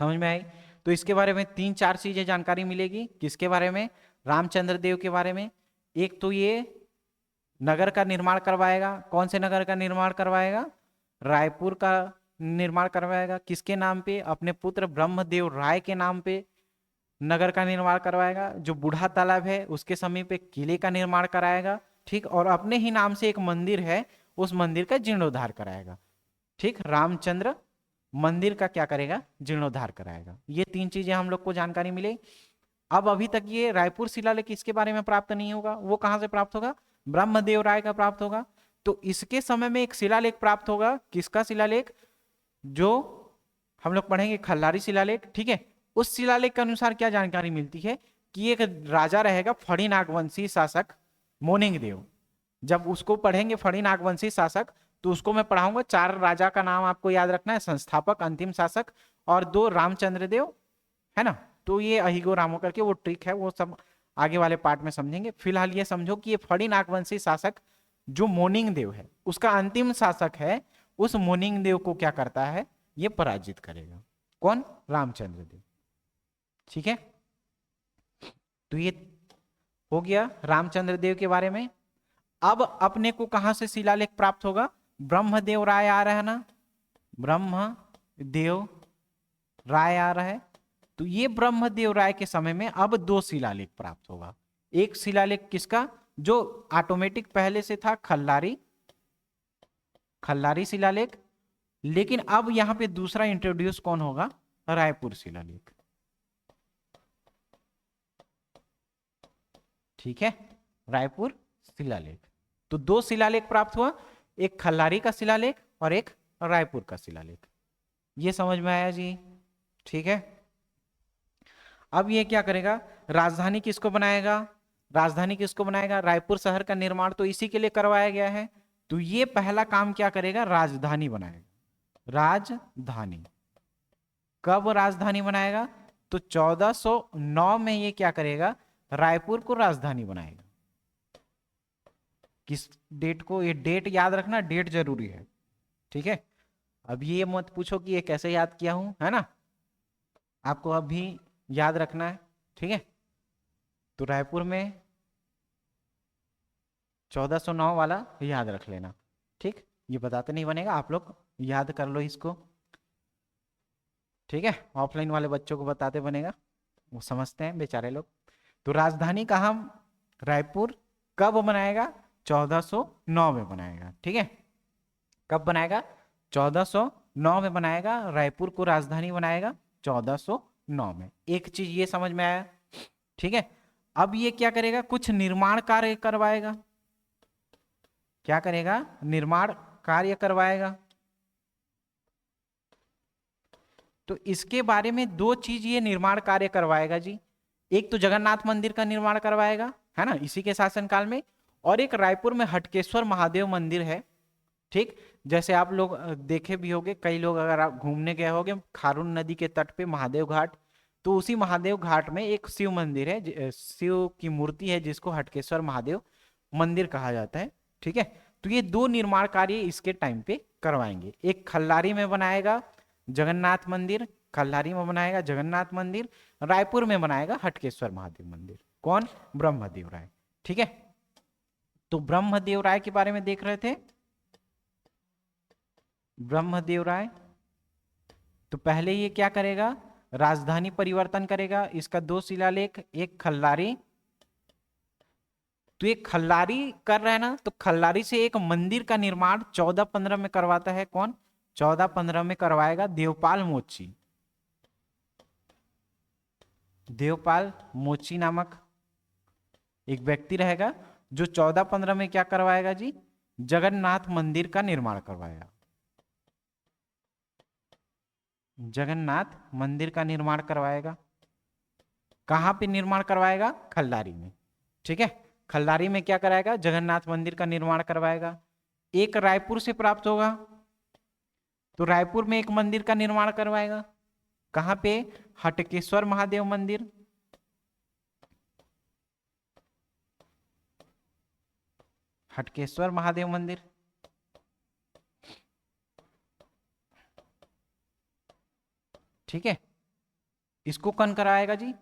समझ में आई। तो इसके बारे में 3-4 चीजें जानकारी मिलेगी। किसके बारे में, रामचंद्र देव के बारे में। एक तो ये नगर का निर्माण करवाएगा। कौन से नगर का निर्माण करवाएगा, रायपुर का निर्माण करवाएगा, किसके नाम पे? अपने पुत्र ब्रह्मदेव राय के नाम पे नगर का निर्माण करवाएगा। जो बूढ़ा तालाब है उसके समीप पे किले का निर्माण कराएगा, ठीक। और अपने ही नाम से एक मंदिर है, उस मंदिर का जीर्णोद्धार कराएगा, ठीक। रामचंद्र मंदिर का क्या करेगा? जीर्णोद्धार कराएगा। ये 3 चीजें हम लोग को जानकारी मिले। अब अभी तक ये रायपुर शिलालेख किसके बारे में प्राप्त नहीं होगा, वो कहां से प्राप्त होगा? ब्रह्मदेव राय का प्राप्त होगा। तो इसके समय में एक शिलालेख प्राप्त होगा, किसका शिलालेख? जो हम लोग पढ़ेंगे खल्लारी शिलालेख, ठीक है। उस शिलालेख के अनुसार क्या जानकारी मिलती है कि एक राजा रहेगा फड़ी नागवंशी शासक मोनिंग देव। जब उसको पढ़ेंगे फड़ी नागवंशी शासक, तो उसको मैं पढ़ाऊंगा। 4 राजा का नाम आपको याद रखना है, संस्थापक, अंतिम शासक और 2 रामचंद्र देव, है ना। तो ये अहिगो रामो करके वो ट्रिक है, वो सब आगे वाले पार्ट में समझेंगे। फिलहाल ये समझो कि ये फड़ी नागवंशी शासक जो मोनिंग देव है उसका अंतिम शासक है, उस मोनिंग देव को क्या करता है? ये पराजित करेगा। कौन? रामचंद्र देव, ठीक है। तो ये हो गया रामचंद्र देव के बारे में। अब अपने को कहां से शिलालेख प्राप्त होगा? ब्रह्मदेव राय आ रहा है ना, ब्रह्मदेव राय आ रहा है। तो ये ब्रह्मदेव राय के समय में अब 2 शिलालेख प्राप्त होगा। एक शिलालेख किसका? जो ऑटोमेटिक पहले से था, खल्लारी शिलालेख। लेकिन अब यहां पे दूसरा इंट्रोड्यूस कौन होगा? रायपुर शिलालेख, ठीक है। रायपुर शिलालेख। तो 2 शिलालेख प्राप्त हुआ, एक खल्लारी का शिलालेख और एक रायपुर का शिलालेख। ये समझ में आया जी? ठीक है। अब ये क्या करेगा? राजधानी किसको बनाएगा? राजधानी किसको बनाएगा? रायपुर शहर का निर्माण तो इसी के लिए करवाया गया है। तो ये पहला काम क्या करेगा? राजधानी बनाएगा। राजधानी कब राजधानी बनाएगा? तो 1409 में ये क्या करेगा? रायपुर को राजधानी बनाएगा। किस डेट को? ये डेट याद रखना, डेट जरूरी है, ठीक है। अब ये मत पूछो कि ये कैसे याद किया हूं, है ना, आपको अभी याद रखना है, ठीक है। तो रायपुर में 1409 वाला याद रख लेना, ठीक। ये बताते नहीं बनेगा, आप लोग याद कर लो इसको, ठीक है। ऑफलाइन वाले बच्चों को बताते बनेगा, वो समझते हैं बेचारे लोग। तो राजधानी कहाँ? रायपुर। कब बनाएगा? 1409 में बनाएगा, ठीक है। कब बनाएगा? 1409 में बनाएगा। रायपुर को राजधानी बनाएगा 1409 में। एक चीज ये समझ में आया, ठीक है। अब ये क्या करेगा? कुछ निर्माण कार्य करवाएगा। क्या करेगा? निर्माण कार्य करवाएगा। तो इसके बारे में 2 चीज ये निर्माण कार्य करवाएगा जी। एक तो जगन्नाथ मंदिर का निर्माण करवाएगा, है ना, इसी के शासनकाल में। और एक रायपुर में हटकेश्वर महादेव मंदिर है, ठीक। जैसे आप लोग देखे भी होंगे, कई लोग अगर आप घूमने गए होंगे खारून नदी के तट पे महादेव घाट, तो उसी महादेव घाट में एक शिव मंदिर है, शिव की मूर्ति है जिसको हटकेश्वर महादेव मंदिर कहा जाता है, ठीक है। तो ये 2 निर्माण कार्य इसके टाइम पे करवाएंगे। एक खल्लारी में बनाएगा जगन्नाथ मंदिर, खल्लारी में बनाएगा जगन्नाथ मंदिर, रायपुर में बनाएगा हटकेश्वर महादेव मंदिर। कौन? ब्रह्मदेव राय, ठीक है। तो ब्रह्मदेव राय के बारे में देख रहे थे, ब्रह्मदेव राय। तो पहले ये क्या करेगा? राजधानी परिवर्तन करेगा। इसका 2 शिलालेख, एक खल्लारी। तो ये खल्लारी कर रहा है ना, तो खल्लारी से एक मंदिर का निर्माण 1415 में करवाता है। कौन? 1415 में करवाएगा देवपाल मोची। देवपाल मोची नामक एक व्यक्ति रहेगा जो 1415 में क्या करवाएगा जी? जगन्नाथ मंदिर का निर्माण करवाएगा। जगन्नाथ मंदिर का निर्माण करवाएगा। कहां पे निर्माण करवाएगा? खल्लारी में, ठीक है। खल्लारी में क्या कराएगा? जगन्नाथ मंदिर का निर्माण करवाएगा। एक रायपुर से प्राप्त होगा, तो रायपुर में एक मंदिर का निर्माण करवाएगा। कहां पे? हटकेश्वर महादेव मंदिर। हटकेश्वर महादेव मंदिर, ठीक है। इसको कौन कराएगा जी?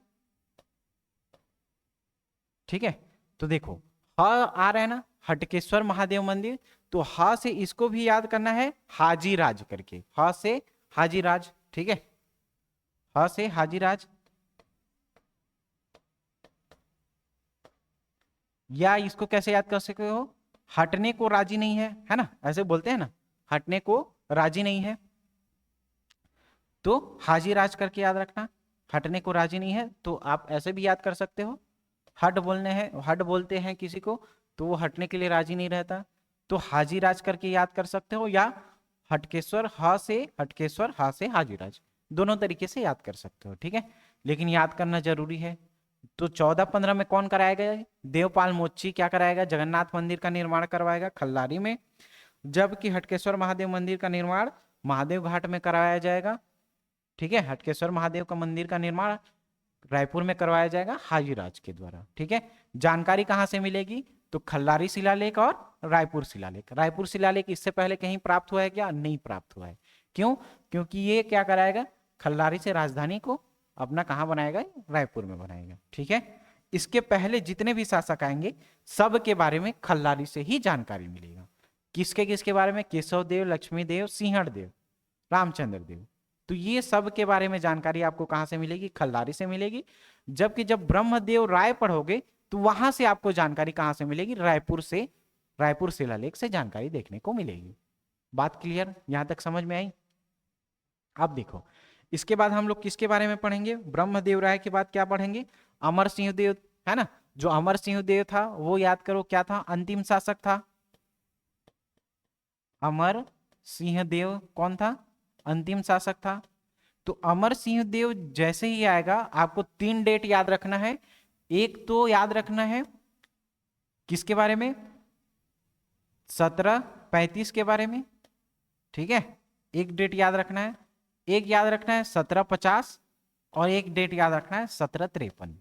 ठीक है। तो देखो, ह आ रहा है ना, हटकेश्वर महादेव मंदिर, तो ह से इसको भी याद करना है हाजीराज करके, ह से हाजीराज, ठीक है, ह से हाजीराज। या इसको कैसे याद कर सकते हो, हटने को राजी नहीं है ना, ऐसे बोलते हैं ना, हटने को राजी नहीं है, तो हाजीराज करके याद रखना। हटने को राजी नहीं है तो आप ऐसे भी याद कर सकते हो, हट बोलने हैं, हट बोलते हैं किसी को तो वो हटने के लिए राजी नहीं रहता, तो हाजीराज करके याद कर सकते हो, या हटकेश्वर, ह से हटकेश्वर, ह से हाजीराज, दोनों तरीके से याद कर सकते हो, ठीक है, लेकिन याद करना जरूरी है। तो 14-15 में कौन कराएगा, देवपाल मोची क्या कराएगा, जगन्नाथ मंदिर का निर्माण करवाएगा खल्लारी में, जबकि हटकेश्वर महादेव मंदिर का निर्माण महादेव घाट में कराया जाएगा, ठीक है, हटकेश्वर महादेव का मंदिर का निर्माण रायपुर में करवाया जाएगा हाजीराज के द्वारा, ठीक है। जानकारी कहां से मिलेगी, तो खल्लारी शिलालेख और रायपुर शिलालेख। रायपुर शिलालेख इससे पहले कहीं प्राप्त हुआ है क्या, नहीं प्राप्त हुआ है, क्यों, क्योंकि ये क्या कराएगा, खल्लारी से राजधानी को अपना कहां बनाएगा, रायपुर में बनाएगा, ठीक है। इसके पहले जितने भी शासक आएंगे सब के बारे में खल्लारी से ही जानकारी मिलेगा। किसके किसके बारे में, केशव देव, लक्ष्मी देव, सिंहड़ देव, रामचंद्र देव, तो ये सब के बारे में जानकारी आपको कहां से मिलेगी, खल्लारी से मिलेगी। जबकि जब ब्रह्मदेव राय पढ़ोगे तो वहां से आपको जानकारी कहां से मिलेगी, रायपुर से, रायपुर शिलालेख से जानकारी देखने को मिलेगी। बात क्लियर, यहां तक समझ में आई। अब देखो इसके बाद हम लोग किसके बारे में पढ़ेंगे, ब्रह्मदेव राय के बाद क्या पढ़ेंगे, अमर सिंह देव, है ना। जो अमर सिंह देव था वो याद करो क्या था, अंतिम शासक था। अमर सिंह देव कौन था, अंतिम शासक था। तो अमर सिंह देव जैसे ही आएगा आपको 3 डेट याद रखना है। एक तो याद रखना है किसके बारे में, 1735 के बारे में, ठीक है, एक डेट याद रखना है। एक याद रखना है 1750 और एक डेट याद रखना है 1753,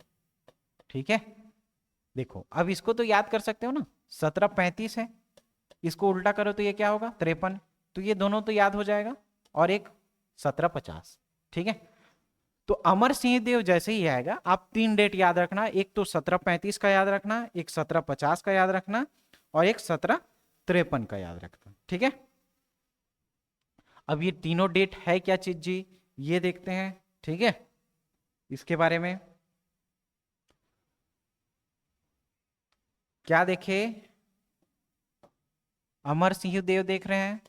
ठीक है। देखो अब इसको तो याद कर सकते हो ना, 1735 है, इसको उल्टा करो तो ये क्या होगा 53, तो ये दोनों तो याद हो जाएगा, और एक 1750, ठीक है। तो अमर सिंह देव जैसे ही आएगा आप 3 डेट याद रखना, एक तो 1735 का याद रखना, एक 1750 का याद रखना, और एक 1753 का याद रखना, ठीक है। अब ये तीनों डेट है क्या चीज जी, ये देखते हैं, ठीक है। इसके बारे में क्या देखे, अमर सिंह देव देख रहे हैं,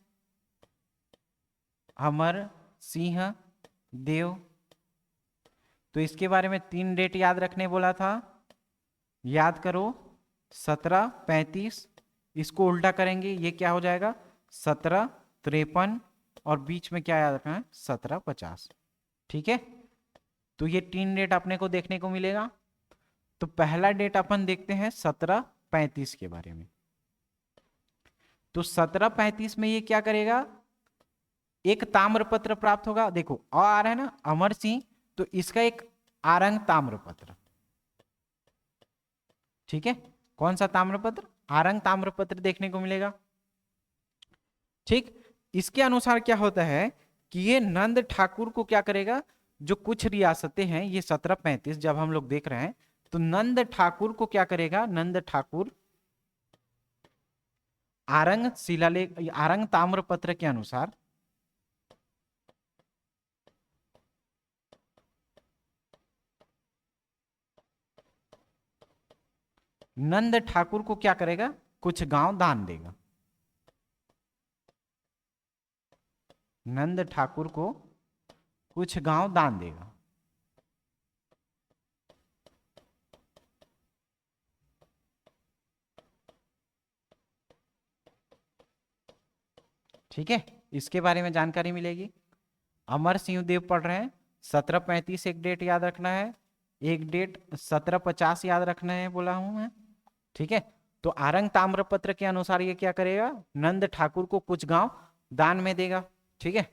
अमर सिंह देव, तो इसके बारे में 3 डेट याद रखने बोला था, याद करो 1735, इसको उल्टा करेंगे ये क्या हो जाएगा 1753, और बीच में क्या याद रखना है 1750, ठीक है। तो ये 3 डेट अपने को देखने को मिलेगा। तो पहला डेट अपन देखते हैं 1735 के बारे में। तो 1735 में ये क्या करेगा, एक ताम्रपत्र प्राप्त होगा, देखो आ रहा है ना अमर सिंह, तो इसका एक आरंग ताम्रपत्र, ठीक है। कौन सा ताम्रपत्र, आरंग ताम्रपत्र देखने को मिलेगा, ठीक। इसके अनुसार क्या होता है कि ये नंद ठाकुर को क्या करेगा, जो कुछ रियासतें हैं ये 1735 जब हम लोग देख रहे हैं, तो नंद ठाकुर को क्या करेगा, नंद ठाकुर आरंग शिलालेख, आरंग ताम्रपत्र के अनुसार नंद ठाकुर को क्या करेगा, कुछ गांव दान देगा, नंद ठाकुर को कुछ गांव दान देगा, ठीक है। इसके बारे में जानकारी मिलेगी। अमर सिंह देव पढ़ रहे हैं, 1735 एक डेट याद रखना है, एक डेट 1750 याद रखना है बोला हूं मैं, ठीक है। तो आरंग ताम्रपत्र के अनुसार ये क्या करेगा, नंद ठाकुर को कुछ गांव दान में देगा, ठीक है।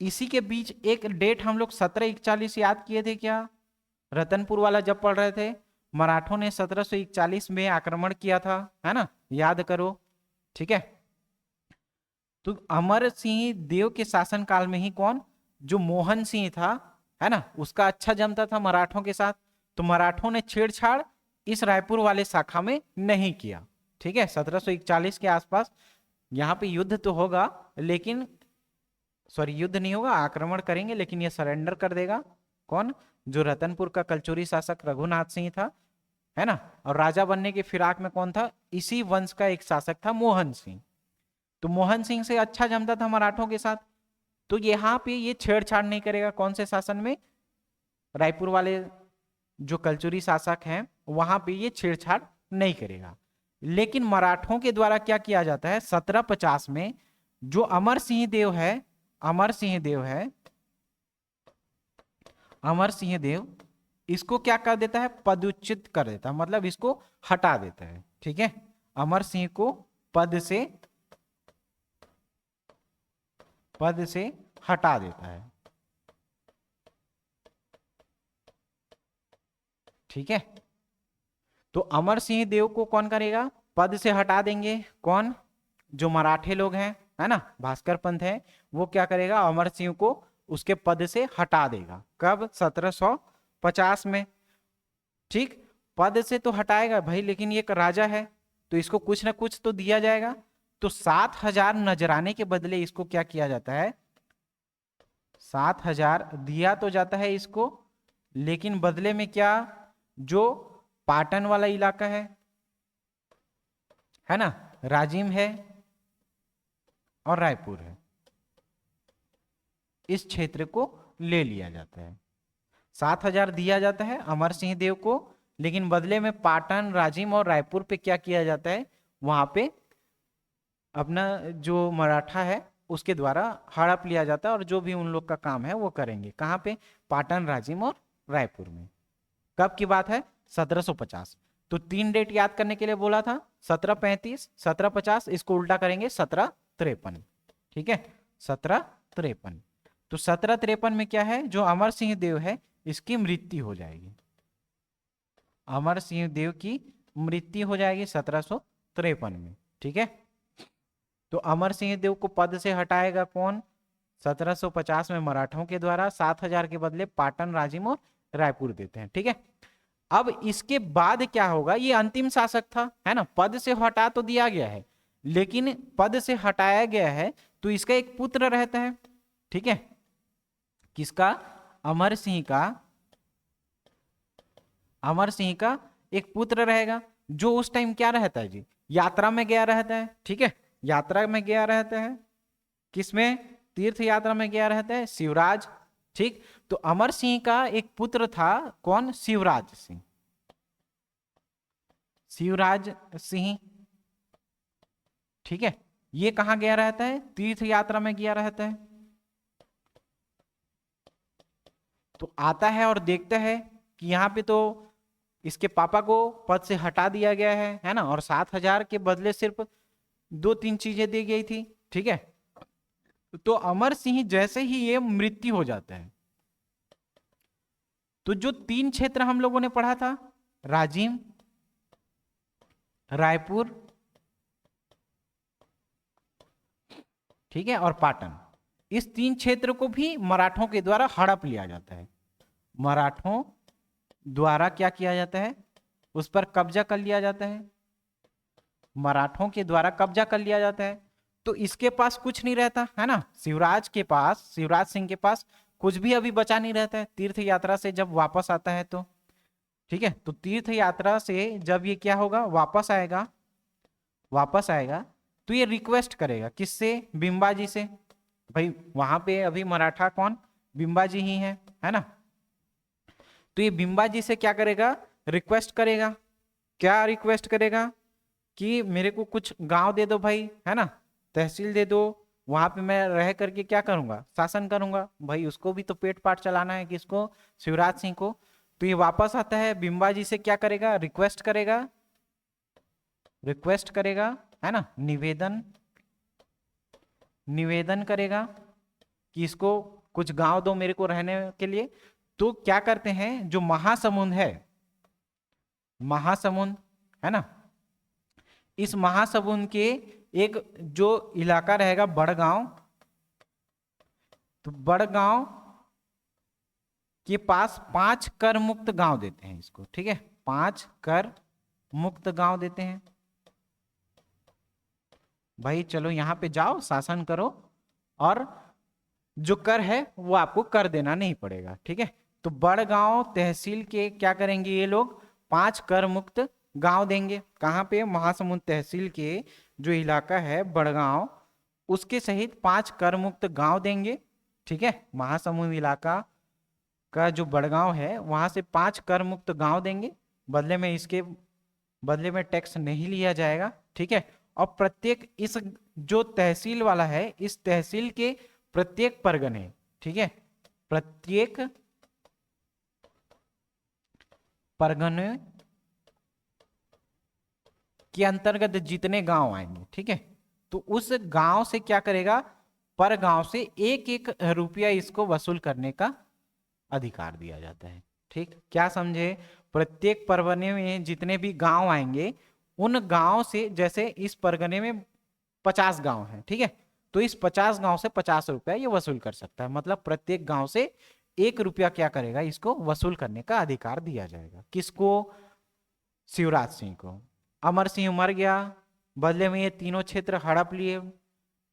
इसी के बीच एक डेट हम लोग 1741 याद किए थे क्या, रतनपुर वाला जब पढ़ रहे थे, मराठों ने 1741 में आक्रमण किया था, है ना, याद करो, ठीक है। तो अमर सिंह देव के शासन काल में ही कौन, जो मोहन सिंह था, है ना, उसका अच्छा जमता था मराठों के साथ, तो मराठों ने छेड़छाड़ इस रायपुर वाले शाखा में नहीं किया। ठीक है, 1741 के आसपास यहाँ पे युद्ध तो होगा, लेकिन सॉरी युद्ध नहीं होगा, आक्रमण करेंगे, लेकिन ये सरेंडर कर देगा। कौन? जो रतनपुर का कलचुरी शासक रघुनाथ सिंह था, है ना। और राजा बनने के फिराक में कौन था? इसी वंश का एक शासक था मोहन सिंह। तो मोहन सिंह से अच्छा जमता था मराठों के साथ, तो यहाँ पे ये छेड़छाड़ नहीं करेगा। कौन से शासन में? रायपुर वाले जो कलचुरी शासक हैं वहां पे ये छेड़छाड़ नहीं करेगा। लेकिन मराठों के द्वारा क्या किया जाता है? 1750 में जो अमर सिंह देव है, अमर सिंह देव इसको क्या कर देता है? पदच्युत कर देता है, मतलब इसको हटा देता है। ठीक है, अमर सिंह को पद से हटा देता है। ठीक है, तो अमर सिंह देव को कौन करेगा? पद से हटा देंगे। कौन? जो मराठे लोग हैं, है ना, भास्कर पंथ है, वो क्या करेगा? अमर सिंह को उसके पद से हटा देगा। कब? 1750 में। ठीक, पद से तो हटाएगा भाई, लेकिन ये एक राजा है तो इसको कुछ ना कुछ तो दिया जाएगा। तो 7000 नजराने के बदले इसको क्या किया जाता है? 7000 दिया तो जाता है इसको, लेकिन बदले में क्या? जो पाटन वाला इलाका है ना, राजिम है और रायपुर है, इस क्षेत्र को ले लिया जाता है। 7000 दिया जाता है अमर सिंह देव को, लेकिन बदले में पाटन, राजिम और रायपुर पे क्या किया जाता है? वहां पे अपना जो मराठा है उसके द्वारा हड़प लिया जाता है, और जो भी उन लोग का काम है वो करेंगे। कहाँ पे? पाटन, राजिम और रायपुर में। कब की बात है? 1750। तो 3 डेट याद करने के लिए बोला था, 1735, 1750, इसको उल्टा करेंगे 1753। ठीक है, 1753। तो 1753 में क्या है? जो अमर सिंह देव है इसकी मृत्यु हो जाएगी। अमर सिंह देव की मृत्यु हो जाएगी 1753 में। ठीक है, तो अमर सिंह देव को पद से हटाएगा कौन? 1750 में मराठों के द्वारा। 7000 के बदले पाटन, राजिम और रायपुर देते हैं। ठीक है, अब इसके बाद क्या होगा? ये अंतिम शासक था, है ना, पद से हटा तो दिया गया है, लेकिन पद से हटाया गया है तो इसका एक पुत्र रहता है। ठीक है, किसका? अमर सिंह का एक पुत्र रहेगा, जो उस टाइम क्या रहता है जी? यात्रा में गया रहता है। ठीक है, यात्रा में गया रहता है, किसमें? तीर्थ यात्रा में गया रहता है, शिवराज। ठीक, तो अमर सिंह का एक पुत्र था, कौन? शिवराज सिंह। ठीक है, ये कहां गया रहता है? तीर्थ यात्रा में गया रहता है। तो आता है और देखता है कि यहाँ पे तो इसके पापा को पद से हटा दिया गया है ना, और 7000 के बदले सिर्फ 2-3 चीजें दी गई थी। ठीक है, तो अमर सिंह जैसे ही ये मृत्यु हो जाता है, तो जो 3 क्षेत्र हम लोगों ने पढ़ा था, राजिम, रायपुर, ठीक है, और पाटन, इस 3 क्षेत्र को भी मराठों के द्वारा हड़प लिया जाता है। मराठों द्वारा क्या किया जाता है? उस पर कब्जा कर लिया जाता है। मराठों के द्वारा कब्जा कर लिया जाता है, तो इसके पास कुछ नहीं रहता है ना। शिवराज सिंह के पास कुछ भी अभी बचा नहीं रहता है तीर्थ यात्रा से जब वापस आता है तो। ठीक है, तो तीर्थ यात्रा से जब ये क्या होगा? वापस आएगा तो ये रिक्वेस्ट करेगा, किससे? बिंबाजी से। भाई वहां पे अभी मराठा कौन? बिंबाजी ही है ना। तो ये बिंबाजी से क्या करेगा? रिक्वेस्ट करेगा। क्या रिक्वेस्ट करेगा? कि मेरे को कुछ गांव दे दो भाई, है ना, तहसील दे दो, वहां पे मैं रह करके क्या करूंगा? शासन करूंगा। भाई उसको भी तो पेट पाट चलाना है, किसको? शिवराज सिंह को। तो ये वापस आता है, बिंबाजी से क्या करेगा? रिक्वेस्ट करेगा, है ना, निवेदन करेगा कि इसको कुछ गांव दो मेरे को रहने के लिए। तो क्या करते हैं, जो महासमुंद है ना, इस महासमुंद के एक जो इलाका रहेगा बड़गांव, तो बड़गांव के पास 5 कर मुक्त गांव देते हैं इसको। ठीक है, 5 कर मुक्त गांव देते हैं। भाई चलो यहाँ पे जाओ, शासन करो, और जो कर है वो आपको कर देना नहीं पड़ेगा, ठीक है। तो बड़गांव तहसील के क्या करेंगे ये लोग, 5 कर मुक्त गांव देंगे। कहाँ पे, महासमुंद तहसील के जो इलाका है बड़गांव, उसके सहित 5 कर मुक्त गांव देंगे, ठीक है। महासमुंद इलाका का जो बड़गांव है वहां से 5 कर मुक्त गांव देंगे, बदले में इसके बदले में टैक्स नहीं लिया जाएगा, ठीक है। और प्रत्येक इस जो तहसील वाला है, इस तहसील के प्रत्येक परगने, ठीक है, प्रत्येक परगने के अंतर्गत जितने गांव आएंगे, ठीक है, तो उस गांव से क्या करेगा, पर गांव से 1-1 रुपया इसको वसूल करने का अधिकार दिया जाता है, ठीक। क्या समझे, प्रत्येक परगने में जितने भी गांव आएंगे उन गांव से, जैसे इस परगने में 50 गांव हैं, ठीक है, तो इस 50 गांव से 50 रुपया ये वसूल कर सकता है। मतलब प्रत्येक गांव से 1 रुपया क्या करेगा, इसको वसूल करने का अधिकार दिया जाएगा। किसको, शिवराज सिंह को। अमर सिंह मर गया, बदले में ये तीनों क्षेत्र हड़प लिए।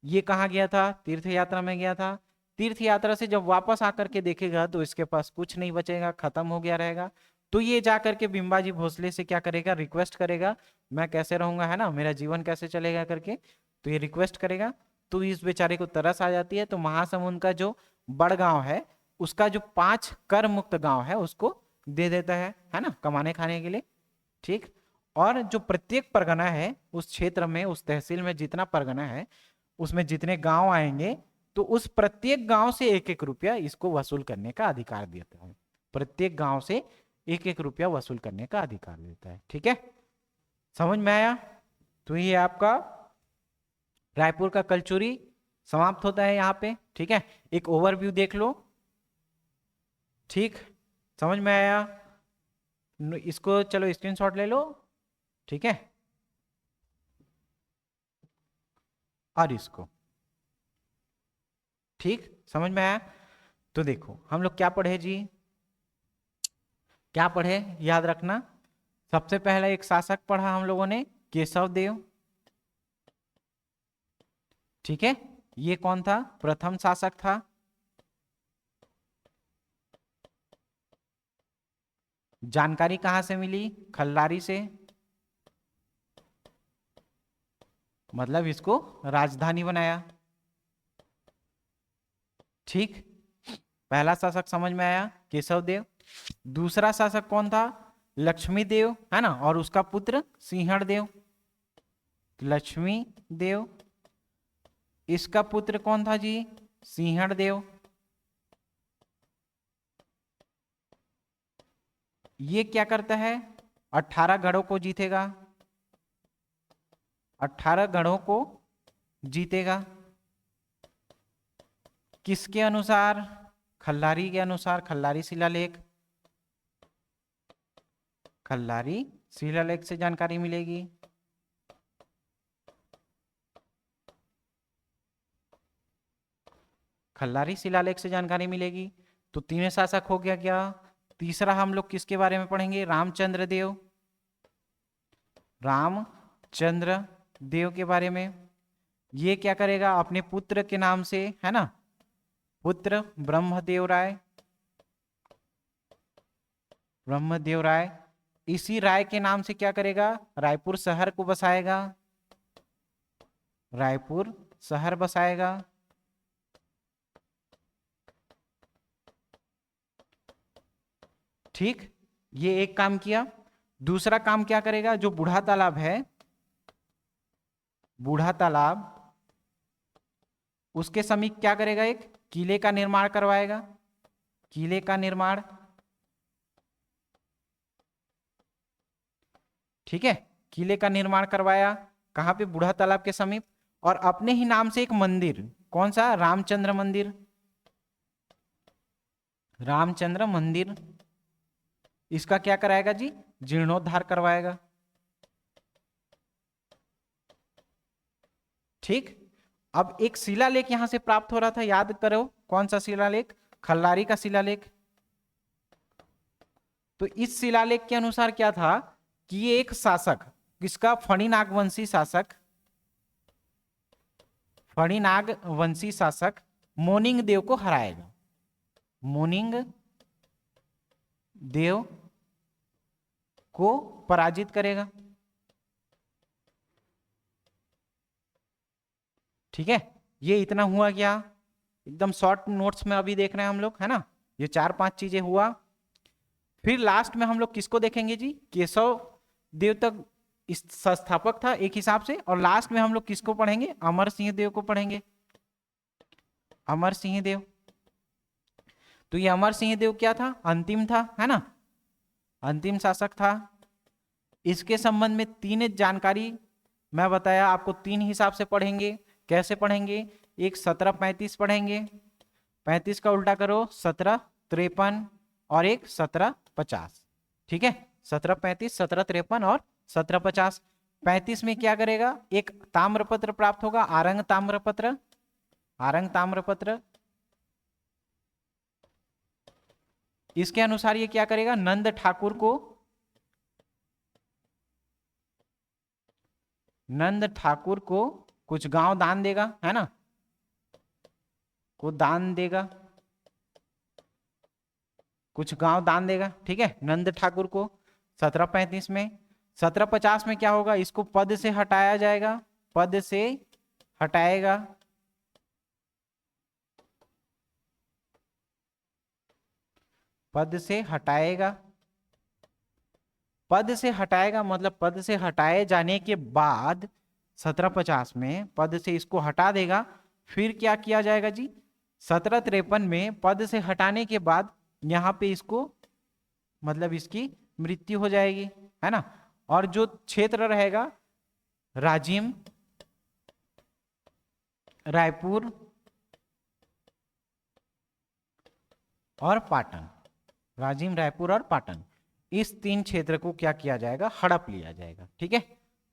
ये कहाँ गया था, तीर्थ यात्रा में गया था। तीर्थ यात्रा से जब वापस आकर के देखेगा तो इसके पास कुछ नहीं बचेगा, खत्म हो गया रहेगा। तो ये जा करके बिंबाजी भोसले से क्या करेगा, रिक्वेस्ट करेगा, मैं कैसे रहूंगा, है ना, मेरा जीवन कैसे चलेगा करके, तो ये रिक्वेस्ट करेगा। तो इस बेचारे को तरस आ जाती है, तो महासमुंद का जो बड़गांव है उसका जो 5 कर मुक्त गांव है उसको दे देता है ना, कमाने खाने के लिए, ठीक। और जो प्रत्येक परगना है उस क्षेत्र में, उस तहसील में जितना परगना है उसमें जितने गांव आएंगे, तो उस प्रत्येक गांव से 1-1 रुपया इसको वसूल करने का अधिकार देता है। प्रत्येक गांव से 1-1 रुपया वसूल करने का अधिकार देता है, ठीक है। समझ में आया। तो ये आपका रायपुर का कलचुरी समाप्त होता है यहाँ पे, ठीक है। एक ओवरव्यू देख लो, ठीक, समझ में आया। इसको चलो स्क्रीनशॉट ले लो, ठीक है, और इसको, ठीक, समझ में आया। तो देखो हम लोग क्या पढ़े जी, क्या पढ़े, याद रखना। सबसे पहला एक शासक पढ़ा हम लोगों ने, केशव देव, ठीक है। ये कौन था, प्रथम शासक था। जानकारी कहां से मिली, खल्लारी से, मतलब इसको राजधानी बनाया, ठीक। पहला शासक समझ में आया, केशव देव। दूसरा शासक कौन था, लक्ष्मी देव, है ना, और उसका पुत्र सिंहड़ देव। लक्ष्मी देव, इसका पुत्र कौन था जी, सिंहड़ देव। ये क्या करता है, 18 गढ़ों को जीतेगा, 18 गढ़ों को जीतेगा। किसके अनुसार, खल्लारी के अनुसार, खल्लारी शिलालेख, खल्लारी शिलालेख से जानकारी मिलेगी। खल्लारी शिलालेख से जानकारी मिलेगी। तो 3 शासक हो गया क्या। तीसरा हम लोग किसके बारे में पढ़ेंगे, रामचंद्र देव, रामचंद्र देव के बारे में। ये क्या करेगा, अपने पुत्र के नाम से, है ना, पुत्र ब्रह्मदेव राय, ब्रह्मदेव राय, इसी राय के नाम से क्या करेगा, रायपुर शहर को बसाएगा, रायपुर शहर बसाएगा, ठीक। ये एक काम किया। दूसरा काम क्या करेगा, जो बूढ़ा तालाब है, बूढ़ा तालाब, उसके समीप क्या करेगा, एक किले का निर्माण करवाएगा, किले का निर्माण, ठीक है। किले का निर्माण करवाया, कहां पे, बूढ़ा तालाब के समीप। और अपने ही नाम से एक मंदिर, कौन सा, रामचंद्र मंदिर, रामचंद्र मंदिर, इसका क्या कराएगा जी, जीर्णोद्धार करवाएगा, ठीक। अब एक शिलालेख यहां से प्राप्त हो रहा था, याद करो कौन सा शिलालेख, खल्लारी का शिलालेख, तो इस शिलालेख के अनुसार क्या था कि ये एक शासक, किसका, फणिनाग वंशी शासक, फणिनाग वंशी शासक मोनिंग देव को हराएगा, मोनिंग देव को पराजित करेगा। ठीक है, ये इतना हुआ क्या, एकदम शॉर्ट नोट्स में अभी देख रहे हैं हम लोग, है ना, ये 4-5 चीजें हुआ। फिर लास्ट में हम लोग किसको देखेंगे जी, केशव देव तक इस संस्थापक था एक हिसाब से, और लास्ट में हम लोग किसको पढ़ेंगे, अमर सिंह देव को पढ़ेंगे, अमर सिंह देव। तो ये अमर सिंह देव क्या था, अंतिम था, है ना, अंतिम शासक था। इसके संबंध में 3 जानकारी मैं बताया आपको, 3 हिसाब से पढ़ेंगे। कैसे पढ़ेंगे, एक 1735 पढ़ेंगे, 35 का उल्टा करो 1753, और एक 1750। ठीक है, 1735, 1753 और 1750। 35 में क्या करेगा, एक ताम्रपत्र प्राप्त होगा, आरंग ताम्रपत्र, आरंग ताम्रपत्र। इसके अनुसार ये क्या करेगा, नंद ठाकुर को, नंद ठाकुर को कुछ गांव दान देगा, है ना, को दान देगा, कुछ गांव दान देगा। ठीक है, नंद ठाकुर को 1735 में। 1750 में क्या होगा, इसको पद से हटाया जाएगा, पद से हटाएगा, पद से हटाएगा, पद से हटाएगा मतलब पद से हटाए जाने के बाद 1750 में पद से इसको हटा देगा। फिर क्या किया जाएगा जी, 1753 में पद से हटाने के बाद यहाँ पे इसको मतलब इसकी मृत्यु हो जाएगी, है ना। और जो क्षेत्र रहेगा राजिम, रायपुर और पाटन, राजिम, रायपुर और पाटन, इस 3 क्षेत्र को क्या किया जाएगा, हड़प लिया जाएगा। ठीक है,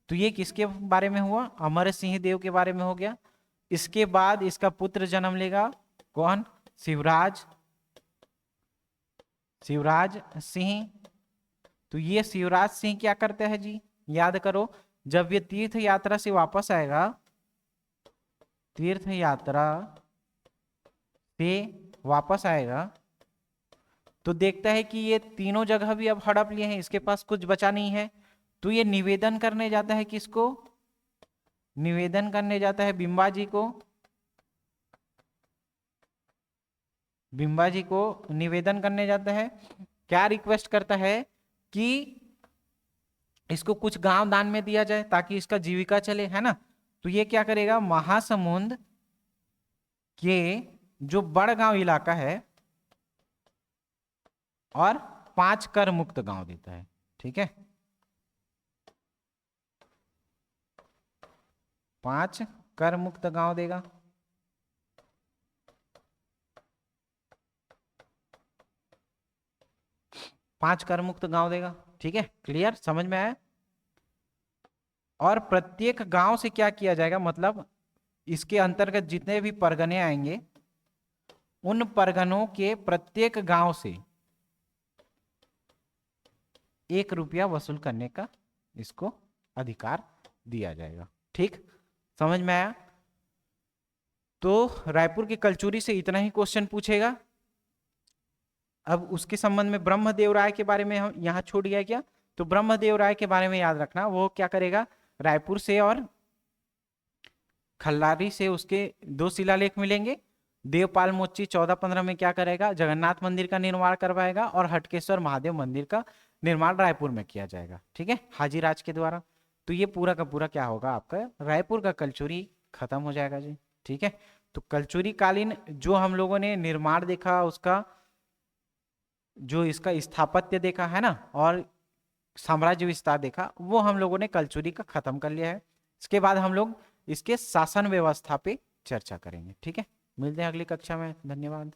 तो ये किसके बारे में हुआ, अमर सिंह देव के बारे में हो गया। इसके बाद इसका पुत्र जन्म लेगा, कौन, शिवराज, शिवराज सिंह। तो ये शिवराज सिंह क्या करते हैं जी, याद करो, जब ये तीर्थ यात्रा से वापस आएगा, तीर्थ यात्रा से वापस आएगा, तो देखता है कि ये तीनों जगह भी अब हड़प लिए हैं, इसके पास कुछ बचा नहीं है। तो ये निवेदन करने जाता है, किसको, निवेदन करने जाता है बिंबा जी को, बिंबा जी को निवेदन करने जाता है। क्या रिक्वेस्ट करता है कि इसको कुछ गांव दान में दिया जाए ताकि इसका जीविका चले, है ना। तो ये क्या करेगा, महासमुंद के जो बड़गांव इलाका है और 5 कर मुक्त गांव देता है। ठीक है, 5 कर मुक्त गांव देगा। पांच कर मुक्त गांव देगा। ठीक है, क्लियर, समझ में आया। और प्रत्येक गांव से क्या किया जाएगा, मतलब इसके अंतर्गत जितने भी परगने आएंगे उन परगनों के प्रत्येक गांव से 1 रुपया वसूल करने का इसको अधिकार दिया जाएगा। ठीक, समझ में आया। तो रायपुर की कलचुरी से इतना ही क्वेश्चन पूछेगा। अब उसके संबंध में ब्रह्मदेव राय के बारे में हम यहां छूट गया क्या, तो ब्रह्मदेव राय के बारे में याद रखना, वो क्या करेगा, रायपुर से और खल्लारी से उसके 2 शिलालेख मिलेंगे। देवपाल मोची 1415 में क्या करेगा, जगन्नाथ मंदिर का निर्माण करवाएगा और हटकेश्वर महादेव मंदिर का निर्माण रायपुर में किया जाएगा। ठीक है, हाजीराज के द्वारा। तो ये पूरा का पूरा क्या होगा, आपका रायपुर का कलचुरी खत्म हो जाएगा जी। ठीक है, तो कलचुरी कालीन जो हम लोगों ने निर्माण देखा, उसका जो इसका स्थापत्य देखा है ना, और साम्राज्य विस्तार देखा, वो हम लोगों ने कलचुरी का खत्म कर लिया है। इसके बाद हम लोग इसके शासन व्यवस्था पे चर्चा करेंगे। ठीक है, मिलते हैं अगली कक्षा में, धन्यवाद।